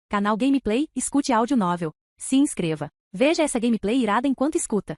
Canal Gameplay, escute áudio novel. Se inscreva. Veja essa gameplay irada enquanto escuta.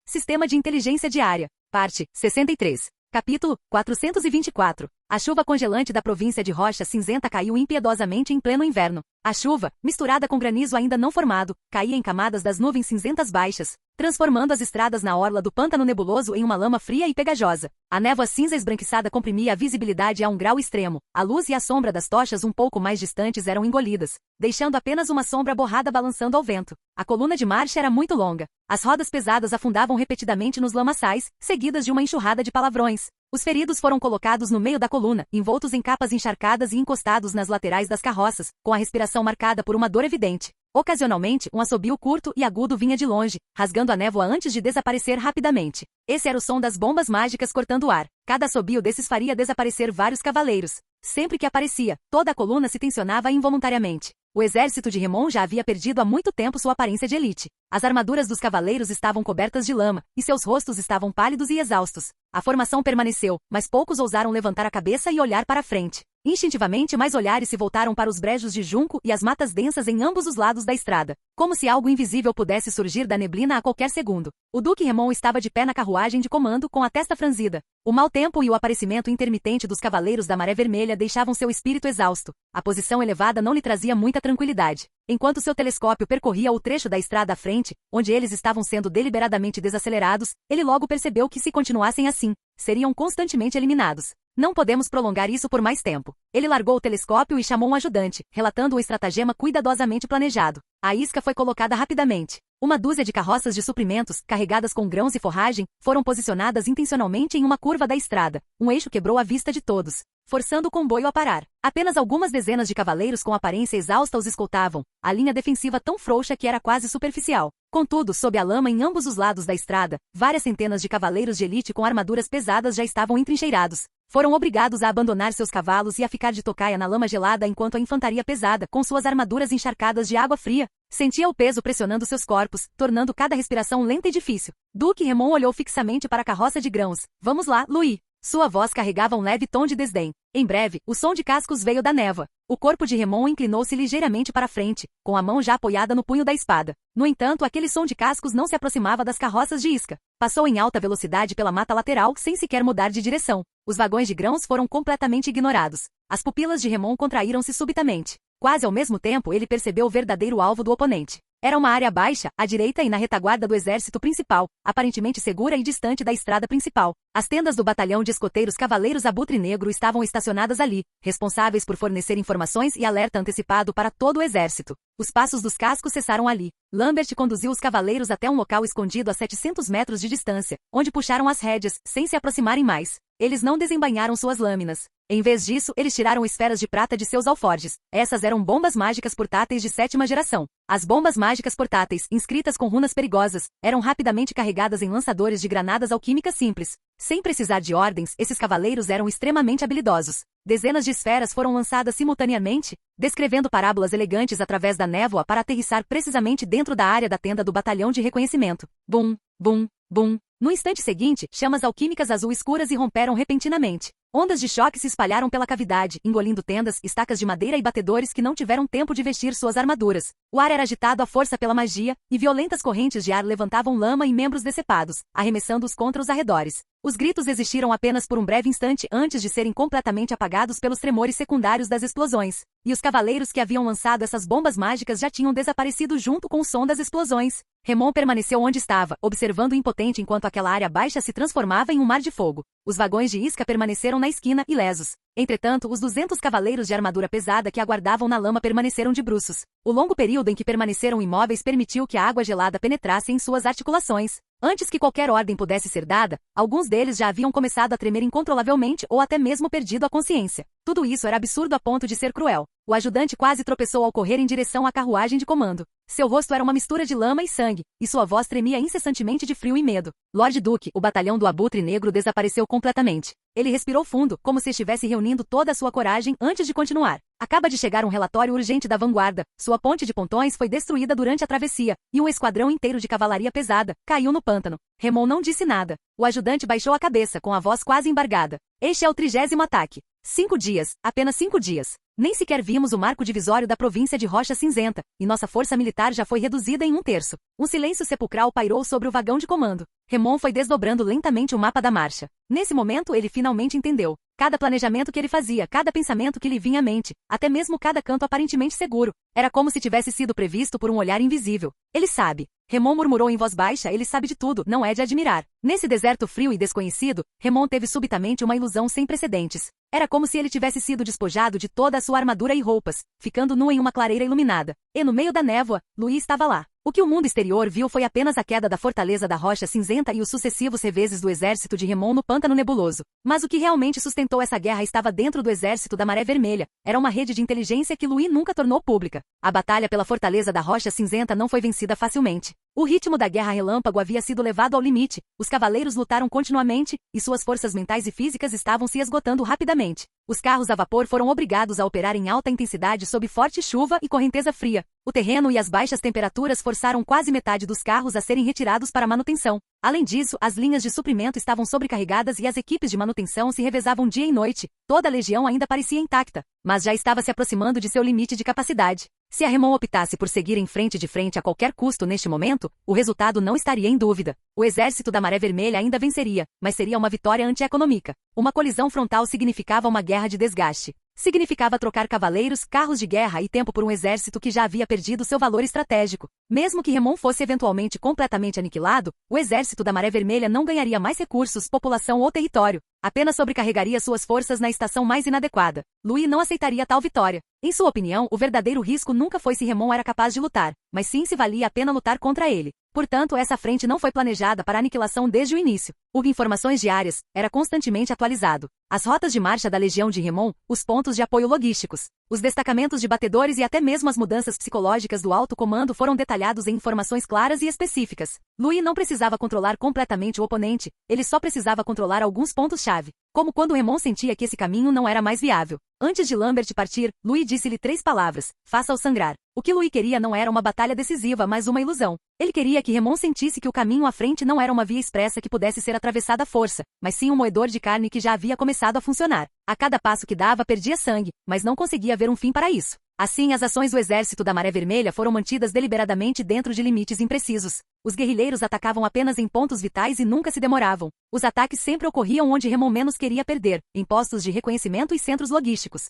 Sistema de Inteligência Diária. Parte 63. Capítulo 424. A chuva congelante da província de Rocha Cinzenta caiu impiedosamente em pleno inverno. A chuva, misturada com granizo ainda não formado, caía em camadas das nuvens cinzentas baixas, transformando as estradas na orla do pântano nebuloso em uma lama fria e pegajosa. A névoa cinza esbranquiçada comprimia a visibilidade a um grau extremo. A luz e a sombra das tochas um pouco mais distantes eram engolidas, deixando apenas uma sombra borrada balançando ao vento. A coluna de marcha era muito longa. As rodas pesadas afundavam repetidamente nos lamaçais, seguidas de uma enxurrada de palavrões. Os feridos foram colocados no meio da coluna, envoltos em capas encharcadas e encostados nas laterais das carroças, com a respiração marcada por uma dor evidente. Ocasionalmente, um assobio curto e agudo vinha de longe, rasgando a névoa antes de desaparecer rapidamente. Esse era o som das bombas mágicas cortando o ar. Cada assobio desses faria desaparecer vários cavaleiros. Sempre que aparecia, toda a coluna se tensionava involuntariamente. O exército de Remon já havia perdido há muito tempo sua aparência de elite. As armaduras dos cavaleiros estavam cobertas de lama, e seus rostos estavam pálidos e exaustos. A formação permaneceu, mas poucos ousaram levantar a cabeça e olhar para a frente. Instintivamente mais olhares se voltaram para os brejos de junco e as matas densas em ambos os lados da estrada, como se algo invisível pudesse surgir da neblina a qualquer segundo. O Duque Remon estava de pé na carruagem de comando com a testa franzida. O mau tempo e o aparecimento intermitente dos cavaleiros da Maré Vermelha deixavam seu espírito exausto. A posição elevada não lhe trazia muita tranquilidade. Enquanto seu telescópio percorria o trecho da estrada à frente, onde eles estavam sendo deliberadamente desacelerados, ele logo percebeu que se continuassem assim, seriam constantemente eliminados. Não podemos prolongar isso por mais tempo. Ele largou o telescópio e chamou um ajudante, relatando o estratagema cuidadosamente planejado. A isca foi colocada rapidamente. Uma dúzia de carroças de suprimentos, carregadas com grãos e forragem, foram posicionadas intencionalmente em uma curva da estrada. Um eixo quebrou a vista de todos, forçando o comboio a parar. Apenas algumas dezenas de cavaleiros com aparência exausta os escoltavam, a linha defensiva tão frouxa que era quase superficial. Contudo, sob a lama em ambos os lados da estrada, várias centenas de cavaleiros de elite com armaduras pesadas já estavam entrincheirados. Foram obrigados a abandonar seus cavalos e a ficar de tocaia na lama gelada enquanto a infantaria pesada, com suas armaduras encharcadas de água fria, sentia o peso pressionando seus corpos, tornando cada respiração lenta e difícil. Duque Remon olhou fixamente para a carroça de grãos. Vamos lá, Louis. Sua voz carregava um leve tom de desdém. Em breve, o som de cascos veio da névoa. O corpo de Remon inclinou-se ligeiramente para a frente, com a mão já apoiada no punho da espada. No entanto, aquele som de cascos não se aproximava das carroças de isca. Passou em alta velocidade pela mata lateral sem sequer mudar de direção. Os vagões de grãos foram completamente ignorados. As pupilas de Remon contraíram-se subitamente. Quase ao mesmo tempo, ele percebeu o verdadeiro alvo do oponente. Era uma área baixa, à direita e na retaguarda do exército principal, aparentemente segura e distante da estrada principal. As tendas do batalhão de escoteiros Cavaleiros Abutre Negro estavam estacionadas ali, responsáveis por fornecer informações e alerta antecipado para todo o exército. Os passos dos cascos cessaram ali. Lambert conduziu os cavaleiros até um local escondido a 700 metros de distância, onde puxaram as rédeas, sem se aproximarem mais. Eles não desembainharam suas lâminas. Em vez disso, eles tiraram esferas de prata de seus alforjes. Essas eram bombas mágicas portáteis de 7ª geração. As bombas mágicas portáteis, inscritas com runas perigosas, eram rapidamente carregadas em lançadores de granadas alquímicas simples. Sem precisar de ordens, esses cavaleiros eram extremamente habilidosos. Dezenas de esferas foram lançadas simultaneamente, descrevendo parábolas elegantes através da névoa para aterrissar precisamente dentro da área da tenda do batalhão de reconhecimento. Bum, bum, bum. No instante seguinte, chamas alquímicas azul escuras irromperam repentinamente. Ondas de choque se espalharam pela cavidade, engolindo tendas, estacas de madeira e batedores que não tiveram tempo de vestir suas armaduras. O ar era agitado à força pela magia, e violentas correntes de ar levantavam lama e membros decepados, arremessando-os contra os arredores. Os gritos existiram apenas por um breve instante antes de serem completamente apagados pelos tremores secundários das explosões. E os cavaleiros que haviam lançado essas bombas mágicas já tinham desaparecido junto com o som das explosões. Remon permaneceu onde estava, observando impotente enquanto aquela área baixa se transformava em um mar de fogo. Os vagões de isca permaneceram na esquina, ilesos. Entretanto, os 200 cavaleiros de armadura pesada que aguardavam na lama permaneceram de bruços. O longo período em que permaneceram imóveis permitiu que a água gelada penetrasse em suas articulações. Antes que qualquer ordem pudesse ser dada, alguns deles já haviam começado a tremer incontrolavelmente ou até mesmo perdido a consciência. Tudo isso era absurdo a ponto de ser cruel. O ajudante quase tropeçou ao correr em direção à carruagem de comando. Seu rosto era uma mistura de lama e sangue, e sua voz tremia incessantemente de frio e medo. Lord Duke, o batalhão do Abutre Negro desapareceu completamente. Ele respirou fundo, como se estivesse reunindo toda a sua coragem antes de continuar. Acaba de chegar um relatório urgente da vanguarda. Sua ponte de pontões foi destruída durante a travessia, e um esquadrão inteiro de cavalaria pesada caiu no pântano. Remon não disse nada. O ajudante baixou a cabeça com a voz quase embargada. Este é o 30º ataque. 5 dias, apenas 5 dias. Nem sequer vimos o marco divisório da província de Rocha Cinzenta, e nossa força militar já foi reduzida em 1/3. Um silêncio sepulcral pairou sobre o vagão de comando. Remon foi desdobrando lentamente o mapa da marcha. Nesse momento ele finalmente entendeu. Cada planejamento que ele fazia, cada pensamento que lhe vinha à mente, até mesmo cada canto aparentemente seguro, era como se tivesse sido previsto por um olhar invisível. Ele sabe. Remon murmurou em voz baixa, ele sabe de tudo, não é de admirar. Nesse deserto frio e desconhecido, Remon teve subitamente uma ilusão sem precedentes. Era como se ele tivesse sido despojado de toda a sua armadura e roupas, ficando nu em uma clareira iluminada. E no meio da névoa, Louis estava lá. O que o mundo exterior viu foi apenas a queda da fortaleza da Rocha Cinzenta e os sucessivos reveses do exército de Remon no Pântano Nebuloso. Mas o que realmente sustentou essa guerra estava dentro do exército da Maré Vermelha. Era uma rede de inteligência que Louis nunca tornou pública. A batalha pela fortaleza da Rocha Cinzenta não foi vencida facilmente. O ritmo da guerra relâmpago havia sido levado ao limite, os cavaleiros lutaram continuamente, e suas forças mentais e físicas estavam se esgotando rapidamente. Os carros a vapor foram obrigados a operar em alta intensidade sob forte chuva e correnteza fria. O terreno e as baixas temperaturas forçaram quase metade dos carros a serem retirados para manutenção. Além disso, as linhas de suprimento estavam sobrecarregadas e as equipes de manutenção se revezavam dia e noite. Toda a legião ainda parecia intacta, mas já estava se aproximando de seu limite de capacidade. Se a Remon optasse por seguir em frente a qualquer custo neste momento, o resultado não estaria em dúvida. O exército da Maré Vermelha ainda venceria, mas seria uma vitória antieconômica. Uma colisão frontal significava uma guerra de desgaste. Significava trocar cavaleiros, carros de guerra e tempo por um exército que já havia perdido seu valor estratégico. Mesmo que Remon fosse eventualmente completamente aniquilado, o exército da Maré Vermelha não ganharia mais recursos, população ou território. Apenas sobrecarregaria suas forças na estação mais inadequada. Louis não aceitaria tal vitória. Em sua opinião, o verdadeiro risco nunca foi se Remon era capaz de lutar, mas sim se valia a pena lutar contra ele. Portanto, essa frente não foi planejada para aniquilação desde o início. Houve informações diárias, era constantemente atualizado. As rotas de marcha da Legião de Remon, os pontos de apoio logísticos, os destacamentos de batedores e até mesmo as mudanças psicológicas do alto comando foram detalhados em informações claras e específicas. Louis não precisava controlar completamente o oponente, ele só precisava controlar alguns pontos-chave, como quando Remon sentia que esse caminho não era mais viável. Antes de Lambert partir, Louis disse-lhe 3 palavras: faça-o sangrar. O que Louis queria não era uma batalha decisiva, mas uma ilusão. Ele queria que Remon sentisse que o caminho à frente não era uma via expressa que pudesse ser atravessada à força, mas sim um moedor de carne que já havia começado a funcionar. A cada passo que dava perdia sangue, mas não conseguia ver um fim para isso. Assim, as ações do exército da Maré Vermelha foram mantidas deliberadamente dentro de limites imprecisos. Os guerrilheiros atacavam apenas em pontos vitais e nunca se demoravam. Os ataques sempre ocorriam onde Remon menos queria perder, em postos de reconhecimento e centros logísticos.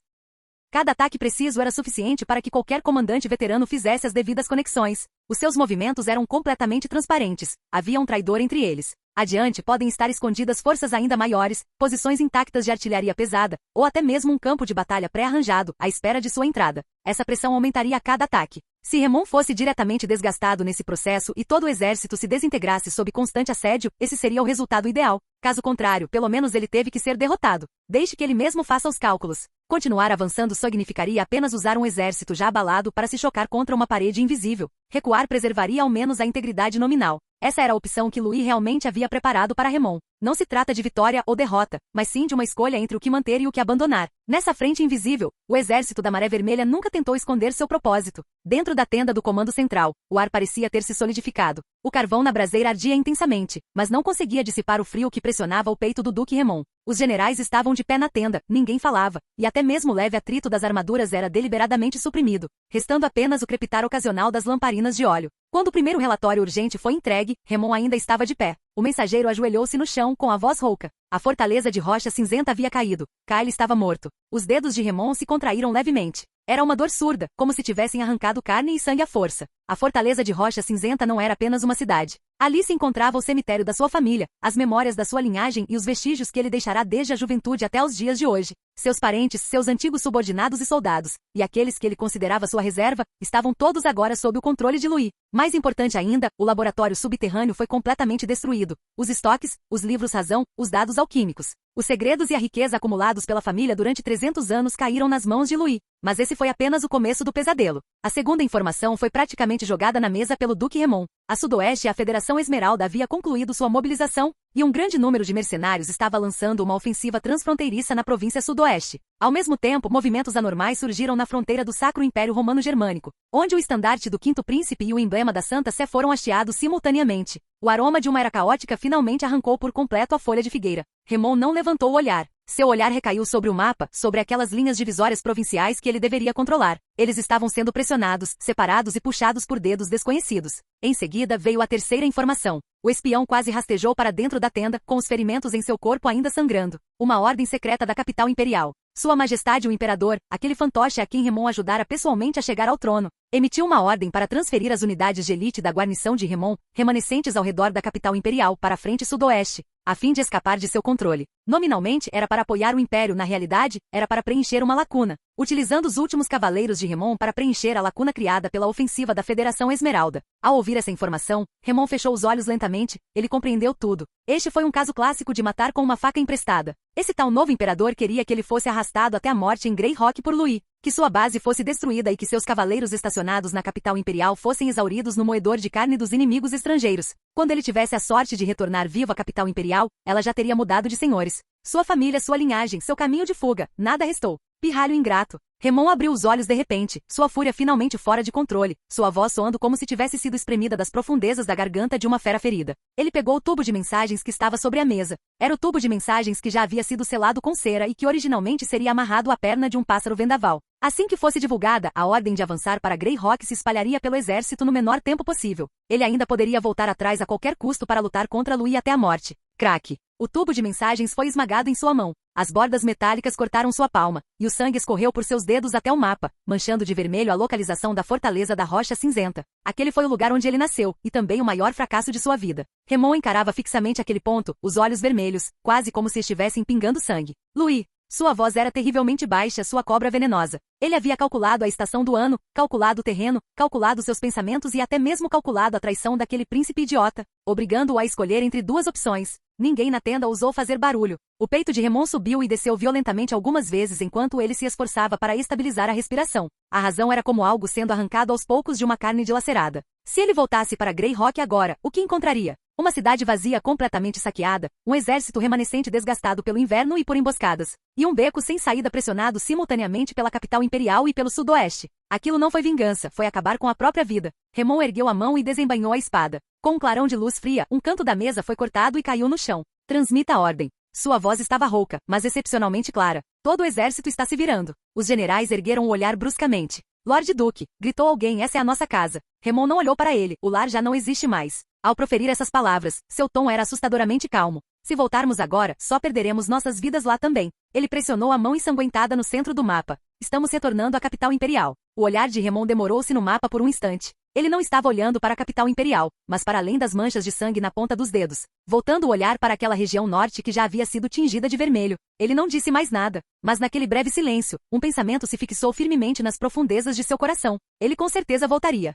Cada ataque preciso era suficiente para que qualquer comandante veterano fizesse as devidas conexões. Os seus movimentos eram completamente transparentes. Havia um traidor entre eles. Adiante podem estar escondidas forças ainda maiores, posições intactas de artilharia pesada, ou até mesmo um campo de batalha pré-arranjado, à espera de sua entrada. Essa pressão aumentaria a cada ataque. Se Remon fosse diretamente desgastado nesse processo e todo o exército se desintegrasse sob constante assédio, esse seria o resultado ideal. Caso contrário, pelo menos ele teve que ser derrotado. Deixe que ele mesmo faça os cálculos. Continuar avançando significaria apenas usar um exército já abalado para se chocar contra uma parede invisível. Recuar preservaria ao menos a integridade nominal. Essa era a opção que Louis realmente havia preparado para Remon. Não se trata de vitória ou derrota, mas sim de uma escolha entre o que manter e o que abandonar. Nessa frente invisível, o exército da Maré Vermelha nunca tentou esconder seu propósito. Dentro da tenda do comando central, o ar parecia ter se solidificado. O carvão na braseira ardia intensamente, mas não conseguia dissipar o frio que pressionava o peito do Duque Remon. Os generais estavam de pé na tenda, ninguém falava, e até mesmo o leve atrito das armaduras era deliberadamente suprimido, restando apenas o crepitar ocasional das lamparinas de óleo. Quando o primeiro relatório urgente foi entregue, Remon ainda estava de pé. O mensageiro ajoelhou-se no chão com a voz rouca. A fortaleza de Rocha Cinzenta havia caído. Kyle estava morto. Os dedos de Remon se contraíram levemente. Era uma dor surda, como se tivessem arrancado carne e sangue à força. A fortaleza de Rocha Cinzenta não era apenas uma cidade. Ali se encontrava o cemitério da sua família, as memórias da sua linhagem e os vestígios que ele deixará desde a juventude até os dias de hoje. Seus parentes, seus antigos subordinados e soldados, e aqueles que ele considerava sua reserva, estavam todos agora sob o controle de Louis. Mais importante ainda, o laboratório subterrâneo foi completamente destruído. Os estoques, os livros-razão, os dados alquímicos. Os segredos e a riqueza acumulados pela família durante 300 anos caíram nas mãos de Louis. Mas esse foi apenas o começo do pesadelo. A segunda informação foi praticamente jogada na mesa pelo Duque Remon. A Sudoeste e a Federação Esmeralda havia concluído sua mobilização, e um grande número de mercenários estava lançando uma ofensiva transfronteiriça na província Sudoeste. Ao mesmo tempo, movimentos anormais surgiram na fronteira do Sacro Império Romano Germânico, onde o estandarte do Quinto Príncipe e o emblema da Santa Sé foram hasteados simultaneamente. O aroma de uma era caótica finalmente arrancou por completo a folha de figueira. Remon não levantou o olhar. Seu olhar recaiu sobre o mapa, sobre aquelas linhas divisórias provinciais que ele deveria controlar. Eles estavam sendo pressionados, separados e puxados por dedos desconhecidos. Em seguida veio a terceira informação. O espião quase rastejou para dentro da tenda, com os ferimentos em seu corpo ainda sangrando. Uma ordem secreta da capital imperial. Sua Majestade o Imperador, aquele fantoche a quem Remon ajudara pessoalmente a chegar ao trono, emitiu uma ordem para transferir as unidades de elite da guarnição de Remon, remanescentes ao redor da capital imperial, para a frente sudoeste, a fim de escapar de seu controle. Nominalmente era para apoiar o Império, na realidade, era para preencher uma lacuna, utilizando os últimos cavaleiros de Remon para preencher a lacuna criada pela ofensiva da Federação Esmeralda. Ao ouvir essa informação, Remon fechou os olhos lentamente, ele compreendeu tudo. Este foi um caso clássico de matar com uma faca emprestada. Esse tal novo imperador queria que ele fosse arrastado até a morte em Greyhawk por Louis, que sua base fosse destruída e que seus cavaleiros estacionados na capital imperial fossem exauridos no moedor de carne dos inimigos estrangeiros. Quando ele tivesse a sorte de retornar vivo à capital imperial, ela já teria mudado de senhores. Sua família, sua linhagem, seu caminho de fuga, nada restou. Pirralho ingrato. Remon abriu os olhos de repente, sua fúria finalmente fora de controle, sua voz soando como se tivesse sido espremida das profundezas da garganta de uma fera ferida. Ele pegou o tubo de mensagens que estava sobre a mesa. Era o tubo de mensagens que já havia sido selado com cera e que originalmente seria amarrado à perna de um pássaro vendaval. Assim que fosse divulgada, a ordem de avançar para Greyhawk se espalharia pelo exército no menor tempo possível. Ele ainda poderia voltar atrás a qualquer custo para lutar contra Louis até a morte. Craque. O tubo de mensagens foi esmagado em sua mão. As bordas metálicas cortaram sua palma, e o sangue escorreu por seus dedos até o mapa, manchando de vermelho a localização da Fortaleza da Rocha Cinzenta. Aquele foi o lugar onde ele nasceu, e também o maior fracasso de sua vida. Remon encarava fixamente aquele ponto, os olhos vermelhos, quase como se estivessem pingando sangue. Louis. Sua voz era terrivelmente baixa, sua cobra venenosa. Ele havia calculado a estação do ano, calculado o terreno, calculado seus pensamentos e até mesmo calculado a traição daquele príncipe idiota, obrigando-o a escolher entre duas opções. Ninguém na tenda ousou fazer barulho. O peito de Remon subiu e desceu violentamente algumas vezes enquanto ele se esforçava para estabilizar a respiração. A razão era como algo sendo arrancado aos poucos de uma carne dilacerada. Se ele voltasse para Greyhawk agora, o que encontraria? Uma cidade vazia completamente saqueada, um exército remanescente desgastado pelo inverno e por emboscadas, e um beco sem saída pressionado simultaneamente pela capital imperial e pelo sudoeste. Aquilo não foi vingança, foi acabar com a própria vida. Remon ergueu a mão e desembainhou a espada. Com um clarão de luz fria, um canto da mesa foi cortado e caiu no chão. Transmita a ordem. Sua voz estava rouca, mas excepcionalmente clara. Todo o exército está se virando. Os generais ergueram o olhar bruscamente. Lord Duque, gritou alguém, essa é a nossa casa. Remon não olhou para ele, o lar já não existe mais. Ao proferir essas palavras, seu tom era assustadoramente calmo. Se voltarmos agora, só perderemos nossas vidas lá também. Ele pressionou a mão ensanguentada no centro do mapa. Estamos retornando à capital imperial. O olhar de Remon demorou-se no mapa por um instante. Ele não estava olhando para a capital imperial, mas para além das manchas de sangue na ponta dos dedos. Voltando o olhar para aquela região norte que já havia sido tingida de vermelho. Ele não disse mais nada, mas naquele breve silêncio, um pensamento se fixou firmemente nas profundezas de seu coração. Ele com certeza voltaria.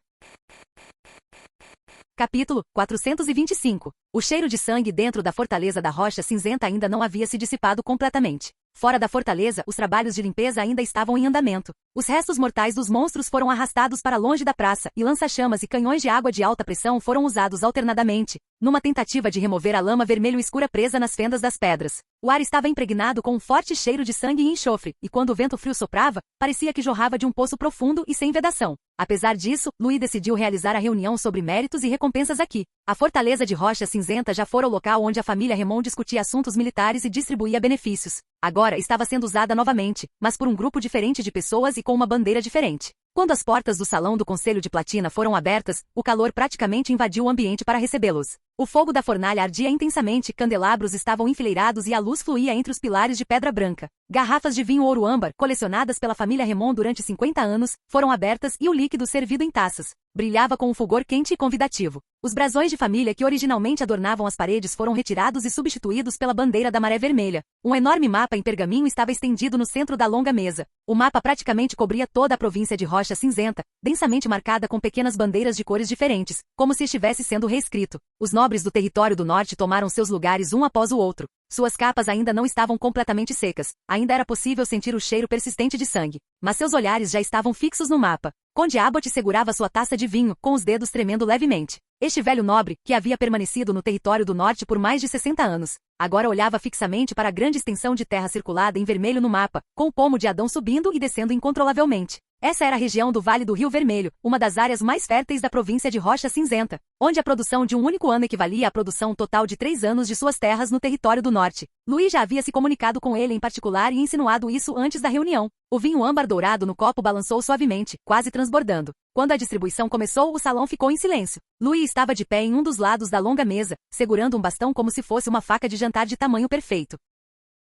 Capítulo 425. O cheiro de sangue dentro da Fortaleza da Rocha Cinzenta ainda não havia se dissipado completamente. Fora da fortaleza, os trabalhos de limpeza ainda estavam em andamento. Os restos mortais dos monstros foram arrastados para longe da praça, e lança-chamas e canhões de água de alta pressão foram usados alternadamente, numa tentativa de remover a lama vermelho escura presa nas fendas das pedras. O ar estava impregnado com um forte cheiro de sangue e enxofre, e quando o vento frio soprava, parecia que jorrava de um poço profundo e sem vedação. Apesar disso, Louis decidiu realizar a reunião sobre méritos e recompensas aqui. A Fortaleza de Rocha Cinzenta já fora o local onde a família Remon discutia assuntos militares e distribuía benefícios. Agora estava sendo usada novamente, mas por um grupo diferente de pessoas e com uma bandeira diferente. Quando as portas do salão do Conselho de Platina foram abertas, o calor praticamente invadiu o ambiente para recebê-los. O fogo da fornalha ardia intensamente, candelabros estavam enfileirados e a luz fluía entre os pilares de pedra branca. Garrafas de vinho ouro-âmbar, colecionadas pela família Remon durante 50 anos, foram abertas e o líquido servido em taças brilhava com um fulgor quente e convidativo. Os brasões de família que originalmente adornavam as paredes foram retirados e substituídos pela bandeira da Maré Vermelha. Um enorme mapa em pergaminho estava estendido no centro da longa mesa. O mapa praticamente cobria toda a província de Rocha Cinzenta, densamente marcada com pequenas bandeiras de cores diferentes, como se estivesse sendo reescrito. Os nobres do território do norte tomaram seus lugares um após o outro. Suas capas ainda não estavam completamente secas. Ainda era possível sentir o cheiro persistente de sangue. Mas seus olhares já estavam fixos no mapa. Conde Abbott segurava sua taça de vinho, com os dedos tremendo levemente. Este velho nobre, que havia permanecido no território do norte por mais de 60 anos, agora olhava fixamente para a grande extensão de terra circulada em vermelho no mapa, com o pomo de Adão subindo e descendo incontrolavelmente. Essa era a região do Vale do Rio Vermelho, uma das áreas mais férteis da província de Rocha Cinzenta, onde a produção de um único ano equivalia à produção total de 3 anos de suas terras no território do norte. Luís já havia se comunicado com ele em particular e insinuado isso antes da reunião. O vinho âmbar dourado no copo balançou suavemente, quase transbordando. Quando a distribuição começou, o salão ficou em silêncio. Luís estava de pé em um dos lados da longa mesa, segurando um bastão como se fosse uma faca de jantar de tamanho perfeito.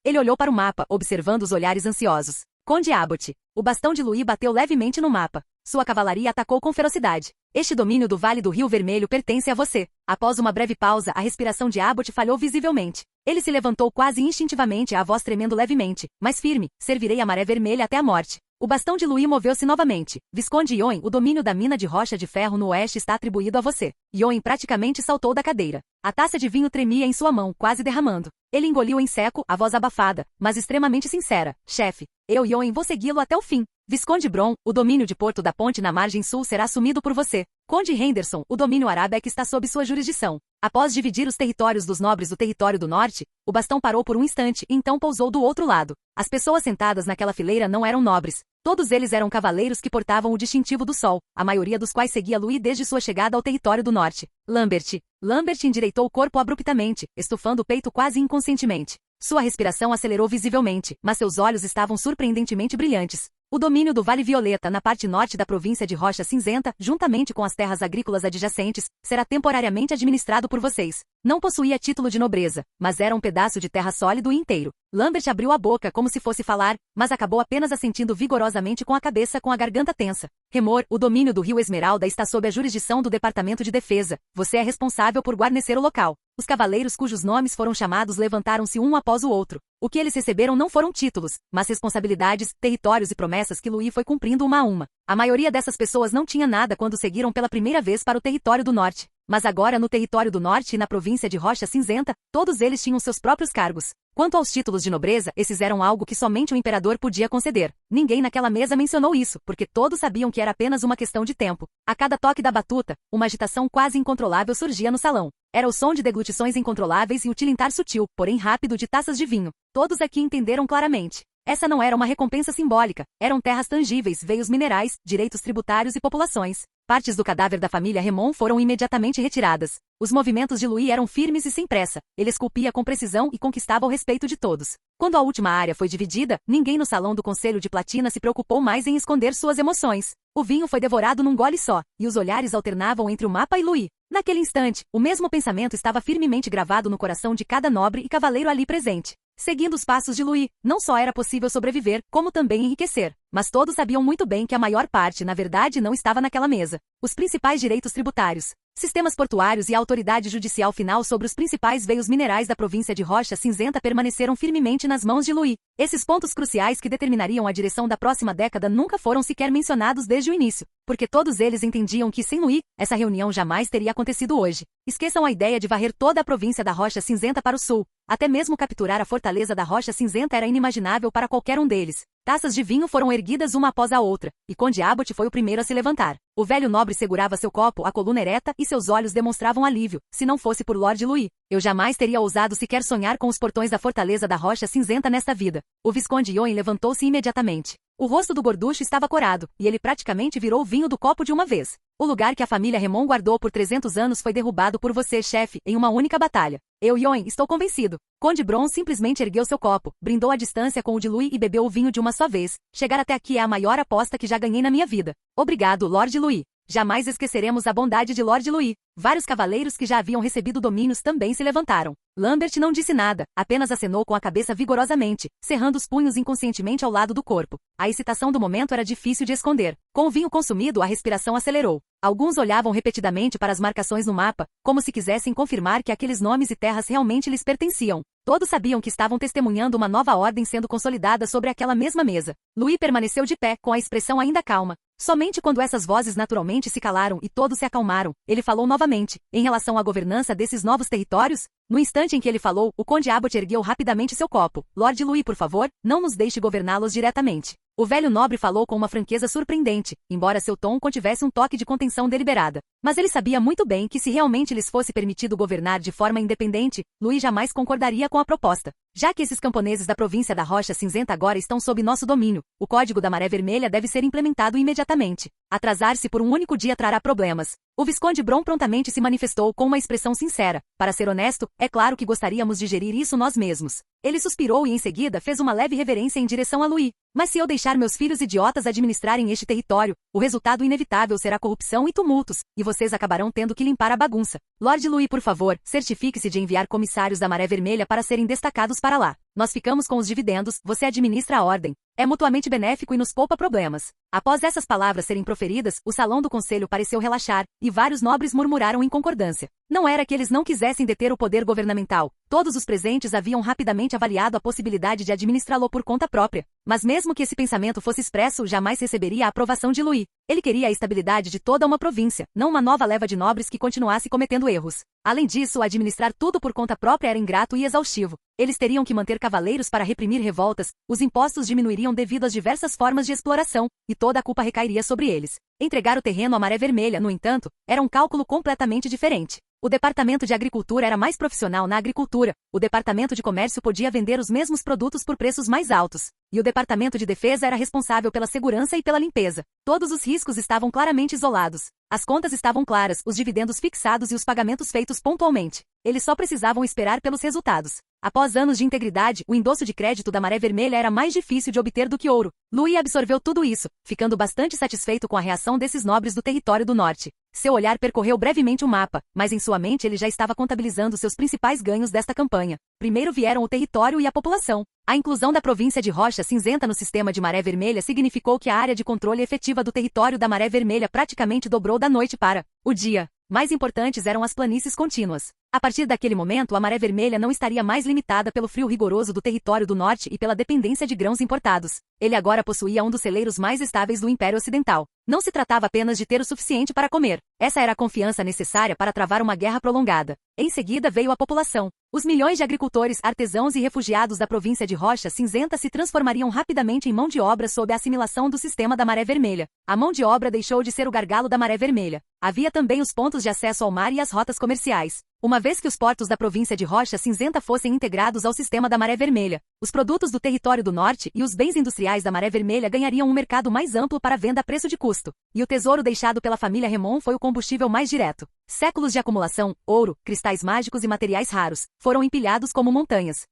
Ele olhou para o mapa, observando os olhares ansiosos. Conde Abbott. O bastão de Luís bateu levemente no mapa. Sua cavalaria atacou com ferocidade. Este domínio do Vale do Rio Vermelho pertence a você. Após uma breve pausa, a respiração de Abbott falhou visivelmente. Ele se levantou quase instintivamente, a voz tremendo levemente, mas firme. Servirei a maré vermelha até a morte. O bastão de Luís moveu-se novamente. Visconde Yoen, o domínio da mina de rocha de ferro no oeste está atribuído a você. Yoen praticamente saltou da cadeira. A taça de vinho tremia em sua mão, quase derramando. Ele engoliu em seco, a voz abafada, mas extremamente sincera. Chefe, eu, Yoen, vou segui-lo até o fim. Visconde Bron, o domínio de Porto da Ponte na margem sul será assumido por você. Conde Henderson, o domínio Arabeck está sob sua jurisdição. Após dividir os territórios dos nobres do território do norte, o bastão parou por um instante e então pousou do outro lado. As pessoas sentadas naquela fileira não eram nobres. Todos eles eram cavaleiros que portavam o distintivo do sol, a maioria dos quais seguia Luís desde sua chegada ao território do norte. Lambert endireitou o corpo abruptamente, estufando o peito quase inconscientemente. Sua respiração acelerou visivelmente, mas seus olhos estavam surpreendentemente brilhantes. O domínio do Vale Violeta na parte norte da província de Rocha Cinzenta, juntamente com as terras agrícolas adjacentes, será temporariamente administrado por vocês. Não possuía título de nobreza, mas era um pedaço de terra sólido e inteiro. Lambert abriu a boca como se fosse falar, mas acabou apenas assentindo vigorosamente com a cabeça com a garganta tensa. Remor, o domínio do Rio Esmeralda está sob a jurisdição do Departamento de Defesa. Você é responsável por guarnecer o local. Os cavaleiros cujos nomes foram chamados levantaram-se um após o outro. O que eles receberam não foram títulos, mas responsabilidades, territórios e promessas que Luís foi cumprindo uma a uma. A maioria dessas pessoas não tinha nada quando seguiram pela primeira vez para o território do norte. Mas agora no território do norte e na província de Rocha Cinzenta, todos eles tinham seus próprios cargos. Quanto aos títulos de nobreza, esses eram algo que somente o imperador podia conceder. Ninguém naquela mesa mencionou isso, porque todos sabiam que era apenas uma questão de tempo. A cada toque da batuta, uma agitação quase incontrolável surgia no salão. Era o som de deglutições incontroláveis e o tilintar sutil, porém rápido de taças de vinho. Todos aqui entenderam claramente. Essa não era uma recompensa simbólica, eram terras tangíveis, veios minerais, direitos tributários e populações. Partes do cadáver da família Remon foram imediatamente retiradas. Os movimentos de Luís eram firmes e sem pressa. Ele esculpia com precisão e conquistava o respeito de todos. Quando a última área foi dividida, ninguém no salão do Conselho de Platina se preocupou mais em esconder suas emoções. O vinho foi devorado num gole só, e os olhares alternavam entre o mapa e Luís. Naquele instante, o mesmo pensamento estava firmemente gravado no coração de cada nobre e cavaleiro ali presente. Seguindo os passos de Luís, não só era possível sobreviver, como também enriquecer. Mas todos sabiam muito bem que a maior parte, na verdade, não estava naquela mesa. Os principais direitos tributários, sistemas portuários e a autoridade judicial final sobre os principais veios minerais da província de Rocha Cinzenta permaneceram firmemente nas mãos de Luís. Esses pontos cruciais que determinariam a direção da próxima década nunca foram sequer mencionados desde o início, porque todos eles entendiam que, sem Luís, essa reunião jamais teria acontecido hoje. Esqueçam a ideia de varrer toda a província da Rocha Cinzenta para o sul. Até mesmo capturar a fortaleza da Rocha Cinzenta era inimaginável para qualquer um deles. Taças de vinho foram erguidas uma após a outra, e Conde Abbott foi o primeiro a se levantar. O velho nobre segurava seu copo, a coluna ereta, e seus olhos demonstravam alívio, se não fosse por Lord Luís. Eu jamais teria ousado sequer sonhar com os portões da fortaleza da Rocha Cinzenta nesta vida. O Visconde Yoen levantou-se imediatamente. O rosto do gorducho estava corado, e ele praticamente virou o vinho do copo de uma vez. O lugar que a família Remon guardou por 300 anos foi derrubado por você, chefe, em uma única batalha. Eu, Yoen, estou convencido. Conde Bron simplesmente ergueu seu copo, brindou à distância com o de Luís e bebeu o vinho de uma só vez. Chegar até aqui é a maior aposta que já ganhei na minha vida. Obrigado, Lord Luís. Jamais esqueceremos a bondade de Lord Luís. Vários cavaleiros que já haviam recebido domínios também se levantaram. Lambert não disse nada, apenas acenou com a cabeça vigorosamente, cerrando os punhos inconscientemente ao lado do corpo. A excitação do momento era difícil de esconder. Com o vinho consumido, a respiração acelerou. Alguns olhavam repetidamente para as marcações no mapa, como se quisessem confirmar que aqueles nomes e terras realmente lhes pertenciam. Todos sabiam que estavam testemunhando uma nova ordem sendo consolidada sobre aquela mesma mesa. Luís permaneceu de pé, com a expressão ainda calma. Somente quando essas vozes naturalmente se calaram e todos se acalmaram, ele falou novamente, em relação à governança desses novos territórios. No instante em que ele falou, o Conde Abbott ergueu rapidamente seu copo. Lord Luís, por favor, não nos deixe governá-los diretamente. O velho nobre falou com uma franqueza surpreendente, embora seu tom contivesse um toque de contenção deliberada. Mas ele sabia muito bem que se realmente lhes fosse permitido governar de forma independente, Luís jamais concordaria com a proposta. Já que esses camponeses da província da Rocha Cinzenta agora estão sob nosso domínio, o Código da Maré Vermelha deve ser implementado imediatamente. Atrasar-se por um único dia trará problemas. O Visconde Bron prontamente se manifestou com uma expressão sincera. Para ser honesto, é claro que gostaríamos de gerir isso nós mesmos. Ele suspirou e em seguida fez uma leve reverência em direção a Louis. Mas se eu deixar meus filhos idiotas administrarem este território, o resultado inevitável será corrupção e tumultos, e vocês acabarão tendo que limpar a bagunça. Lord Louis, por favor, certifique-se de enviar comissários da Maré Vermelha para serem destacados para lá. Nós ficamos com os dividendos, você administra a ordem. É mutuamente benéfico e nos poupa problemas. Após essas palavras serem proferidas, o salão do conselho pareceu relaxar, e vários nobres murmuraram em concordância. Não era que eles não quisessem deter o poder governamental. Todos os presentes haviam rapidamente avaliado a possibilidade de administrá-lo por conta própria. Mas mesmo que esse pensamento fosse expresso, jamais receberia a aprovação de Louis. Ele queria a estabilidade de toda uma província, não uma nova leva de nobres que continuasse cometendo erros. Além disso, administrar tudo por conta própria era ingrato e exaustivo. Eles teriam que manter cavaleiros para reprimir revoltas, os impostos diminuiriam devido às diversas formas de exploração, e toda a culpa recairia sobre eles. Entregar o terreno à Maré Vermelha, no entanto, era um cálculo completamente diferente. O departamento de agricultura era mais profissional na agricultura, o departamento de comércio podia vender os mesmos produtos por preços mais altos, e o departamento de defesa era responsável pela segurança e pela limpeza. Todos os riscos estavam claramente isolados. As contas estavam claras, os dividendos fixados e os pagamentos feitos pontualmente. Eles só precisavam esperar pelos resultados. Após anos de integridade, o endosso de crédito da Maré Vermelha era mais difícil de obter do que ouro. Louis absorveu tudo isso, ficando bastante satisfeito com a reação desses nobres do território do norte. Seu olhar percorreu brevemente o mapa, mas em sua mente ele já estava contabilizando seus principais ganhos desta campanha. Primeiro vieram o território e a população. A inclusão da província de Rocha Cinzenta no sistema de Maré Vermelha significou que a área de controle efetiva do território da Maré Vermelha praticamente dobrou da noite para o dia. Mais importantes eram as planícies contínuas. A partir daquele momento, a Maré Vermelha não estaria mais limitada pelo frio rigoroso do território do norte e pela dependência de grãos importados. Ele agora possuía um dos celeiros mais estáveis do Império Ocidental. Não se tratava apenas de ter o suficiente para comer. Essa era a confiança necessária para travar uma guerra prolongada. Em seguida veio a população. Os milhões de agricultores, artesãos e refugiados da província de Rocha Cinzenta se transformariam rapidamente em mão de obra sob a assimilação do sistema da Maré Vermelha. A mão de obra deixou de ser o gargalo da Maré Vermelha. Havia também os pontos de acesso ao mar e as rotas comerciais. Uma vez que os portos da província de Rocha Cinzenta fossem integrados ao sistema da Maré Vermelha, os produtos do território do norte e os bens industriais da Maré Vermelha ganhariam um mercado mais amplo para venda a preço de custo. E o tesouro deixado pela família Remon foi o combustível mais direto. Séculos de acumulação, ouro, cristais mágicos e materiais raros, foram empilhados como montanhas.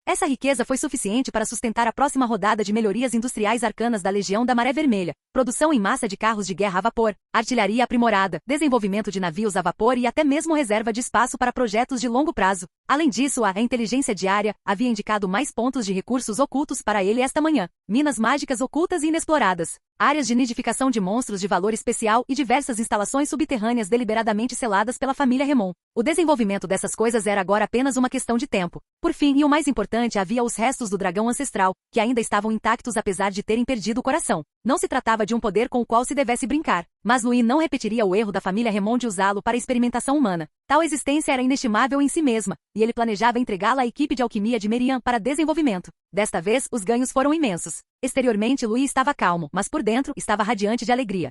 Essa riqueza foi suficiente para sustentar a próxima rodada de melhorias industriais arcanas da Legião da Maré Vermelha, produção em massa de carros de guerra a vapor, artilharia aprimorada, desenvolvimento de navios a vapor e até mesmo reserva de espaço para projetos de longo prazo. Além disso, a inteligência diária havia indicado mais pontos de recursos ocultos para ele esta manhã, minas mágicas ocultas e inexploradas, áreas de nidificação de monstros de valor especial e diversas instalações subterrâneas deliberadamente seladas pela família Remon. O desenvolvimento dessas coisas era agora apenas uma questão de tempo. Por fim, e o mais importante, havia os restos do dragão ancestral, que ainda estavam intactos apesar de terem perdido o coração. Não se tratava de um poder com o qual se devesse brincar, mas Louis não repetiria o erro da família Remon de usá-lo para experimentação humana. Tal existência era inestimável em si mesma, e ele planejava entregá-la à equipe de alquimia de Merian para desenvolvimento. Desta vez, os ganhos foram imensos. Exteriormente, Louis estava calmo, mas por dentro, estava radiante de alegria.